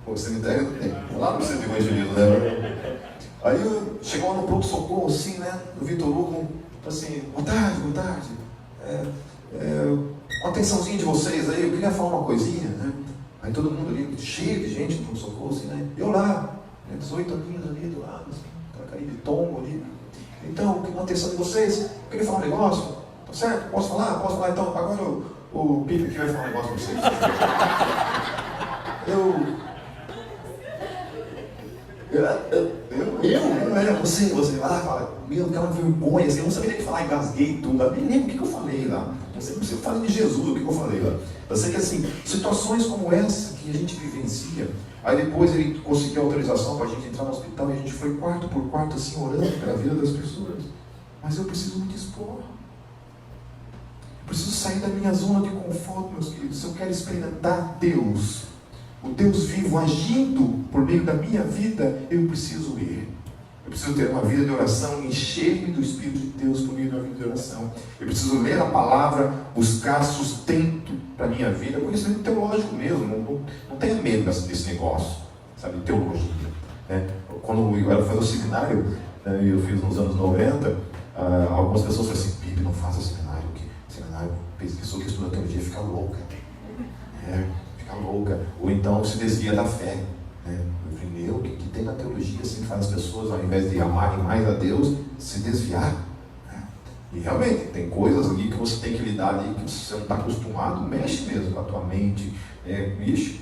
o cemitério tem, lá no centro de evangelismo, né? Aí chegou no pronto-socorro, assim, né? O Vitor Hugo, assim, boa tarde. Uma atençãozinha de vocês aí, eu queria falar uma coisinha, né? Aí todo mundo ali, cheio de gente no pronto-socorro, assim, né? Eu lá, 18 aninhos ali do lado, assim, aquela carinha de tombo ali. Então, uma atenção de vocês, eu queria falar um negócio, tá certo? Posso falar? Posso falar então? Agora o Pipe aqui vai falar um negócio pra vocês. Eu Você vai lá e fala, meu, aquela vergonha, assim, eu não sabia nem falar, engasguei tudo, eu nem lembro o que eu falei lá. Não sei se eu falei de Jesus, o que eu falei lá. Eu sei que assim, situações como essa que a gente vivencia, aí depois ele conseguiu autorização para a gente entrar no hospital e a gente foi quarto por quarto assim, orando pela vida das pessoas. Mas eu preciso me dispor. Eu preciso sair da minha zona de conforto, meus queridos. Se eu quero experimentar Deus, o Deus vivo agindo por meio da minha vida, eu preciso ir. Eu preciso ter uma vida de oração, encher-me do Espírito de Deus por meio da vida de oração. Eu preciso ler a palavra, buscar sustento para a minha vida, conhecimento teológico mesmo. Não tenha medo desse negócio, sabe, teologia. Né? Quando eu era fazer o seminário, eu fiz nos anos 90, algumas pessoas falaram assim, Pipe, não faça seminário, porque seminário, pessoa que estuda teologia fica louca. Fica louca. Ou então se desvia da fé. Eu falei, o que tem na teologia assim, que faz as pessoas, ao invés de amarem mais a Deus, se desviar? E realmente, tem coisas ali que você tem que lidar ali, que você não está acostumado, mexe mesmo com a tua mente.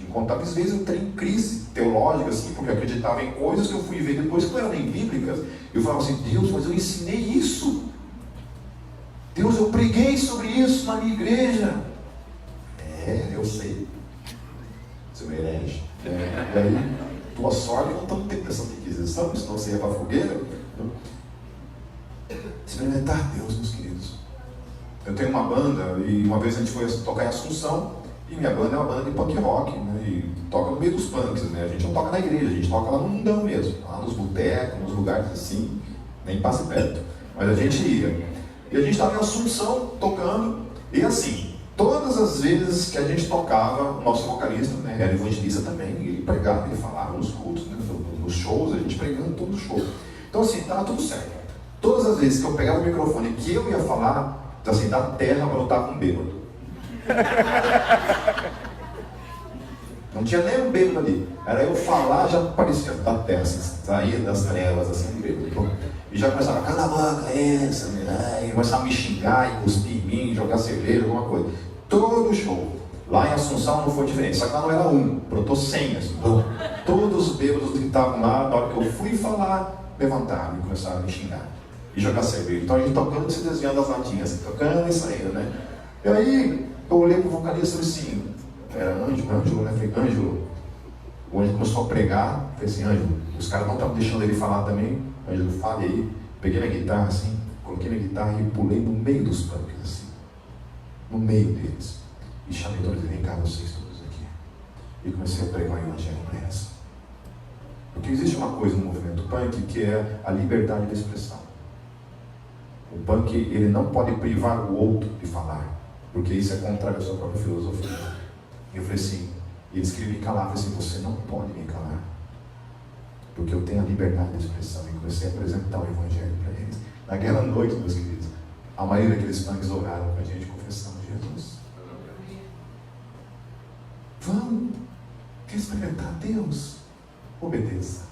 Incontáveis vezes eu entrei em crise teológica, assim, porque eu acreditava em coisas que eu fui ver depois que não eram nem bíblicas. Eu falava assim, Deus, mas eu ensinei isso. Deus, eu preguei sobre isso na minha igreja. Eu sei. Seu herege. E aí, tua sorte não estamos tendo essa inquisição, senão você ia para a fogueira. Experimentar Deus, meus queridos. Eu tenho uma banda, e uma vez a gente foi tocar em Assunção, e minha banda é uma banda de punk rock, né? E toca no meio dos punks, né? A gente não toca na igreja, a gente toca lá no mundão mesmo, lá nos botecos, nos lugares assim, nem passe perto. Mas a gente ia. E a gente estava em Assunção, tocando, e assim, todas as vezes que a gente tocava, o nosso vocalista, né, era evangelista também, ele pregava, ele falava nos cultos, né, nos shows, a gente pregando todo o show. Então assim, estava tudo certo. Todas as vezes que eu pegava o microfone que eu ia falar, assim, da terra para lutar com um bêbado. Não tinha nem um bêbado ali. Era eu falar, já aparecia da terra, assim, saía das trevas, assim, um bêbado. E já começava, cala a boca, e começava a me xingar, e cuspir em mim, jogar cerveja, alguma coisa. Todo show. Lá em Assunção não foi diferente, só que lá não era um, brotou 100, assim. Todos os bêbados que estavam lá, na hora que eu fui falar, levantaram e começaram a me xingar. E jogar cerveja. Então a gente tocando e se desviando das latinhas, assim, tocando e saindo, né? E aí, eu olhei pro vocalista e falei assim, era Ângelo, né? Falei, Ângelo, o Ângelo começou a pregar, falei assim, Ângelo, os caras não estavam deixando ele falar também, Ângelo, fale aí. Peguei minha guitarra assim, coloquei minha guitarra e pulei no meio dos punks, assim, no meio deles. E chamei todos eles, vem cá, vocês todos aqui. E comecei a pregar o evangelho para eles. Porque existe uma coisa no movimento punk que é a liberdade de expressão. O punk, ele não pode privar o outro de falar, porque isso é contrário à sua própria filosofia. E eu falei assim, e eles queriam me calar, eu falei assim, você não pode me calar, porque eu tenho a liberdade de expressão. E comecei a apresentar o evangelho para eles. Naquela noite, meus queridos, a maioria daqueles punks oraram para a gente, confessando Jesus. Vamos, quer experimentar Deus? Obedeça.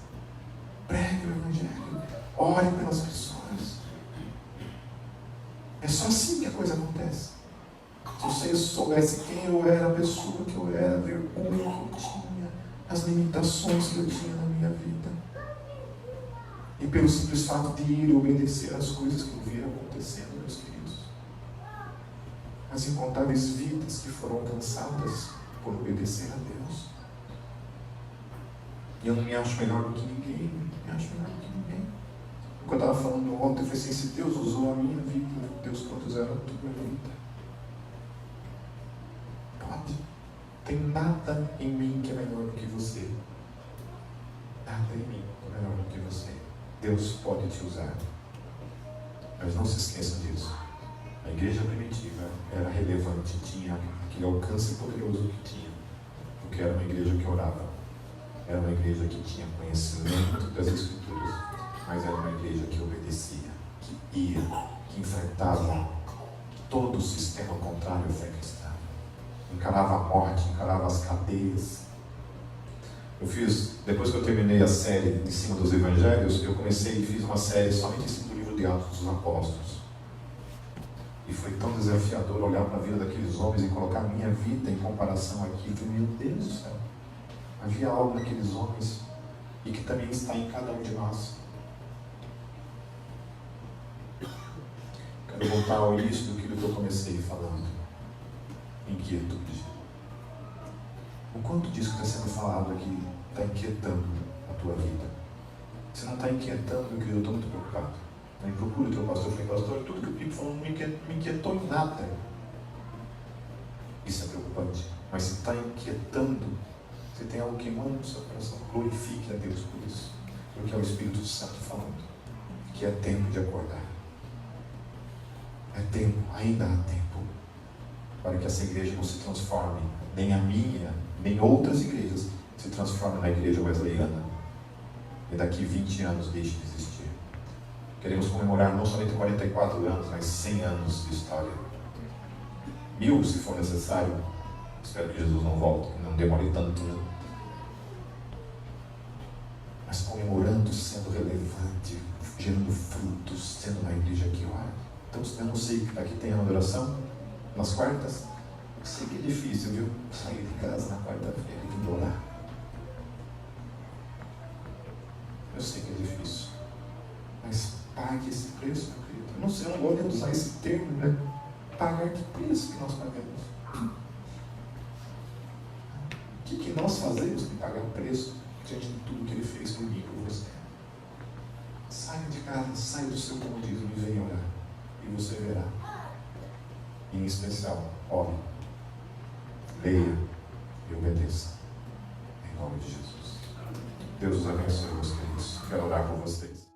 Pregue o evangelho. Ore pelas pessoas. É só assim que a coisa acontece. Se vocês soubessem quem eu era, a pessoa que eu era, a vergonha que eu tinha, as limitações que eu tinha na minha vida. E pelo simples fato de ir obedecer às coisas que eu via acontecendo, meus queridos. As incontáveis vidas que foram alcançadas por obedecer a Deus. E eu não me acho melhor do que ninguém, não me acho melhor do que ninguém. O que eu estava falando ontem foi assim, se Deus usou a minha vida, Deus pode usar a tua vida. Pode. Tem nada em mim que é melhor do que você. Nada em mim é melhor do que você. Deus pode te usar. Mas não se esqueçam disso. A igreja primitiva era relevante, tinha aquele alcance poderoso que tinha, porque era uma igreja que orava, era uma igreja que tinha conhecimento das Escrituras, mas era uma igreja que obedecia, que ia, que enfrentava todo o sistema contrário à fé cristã, encarava a morte, encarava as cadeias. Depois que eu terminei a série em cima dos evangelhos, eu comecei e fiz uma série somente em cima do livro de Atos dos Apóstolos. E foi tão desafiador olhar para a vida daqueles homens e colocar a minha vida em comparação aqui. Eu falei, meu Deus do céu, havia algo naqueles homens e que também está em cada um de nós. Quero voltar ao início do que eu comecei falando. Inquietude. O quanto disso que está sendo falado aqui está inquietando a tua vida? Se não está inquietando, eu estou muito preocupado. Aí procura o teu pastor. Eu falei, pastor, tudo que o Pipo falou não me inquietou em nada. Isso é preocupante. Mas se está inquietando, se tem algo queimando no seu coração, glorifique a Deus por isso. Porque é o Espírito Santo falando que é tempo de acordar. É tempo, ainda há tempo, para que essa igreja não se transforme, nem a minha, nem outras igrejas se transformem na igreja wesleyana. E daqui 20 anos deixe de existir. Queremos comemorar não somente 44 anos, mas 100 anos de história. 1000 se for necessário. Espero que Jesus não volte, que não demore tanto, né? Mas comemorando, sendo relevante, gerando frutos, sendo uma igreja que ora. Então, eu não sei, aqui tem a adoração, nas quartas. Eu sei que é difícil, viu? Sair de casa na quarta-feira e orar. Eu sei que é difícil. Mas pague esse preço, meu querido. Eu não sei, eu não gosto de usar esse termo, né? Pagar que preço que nós pagamos? O que nós fazemos para pagar o preço diante de tudo que Ele fez por mim e por você? Saia de casa, saia do seu comodismo e venha orar. E você verá. Em especial, ore, leia e obedeça. Em nome de Jesus. Deus os abençoe, meus queridos. Quero orar por vocês.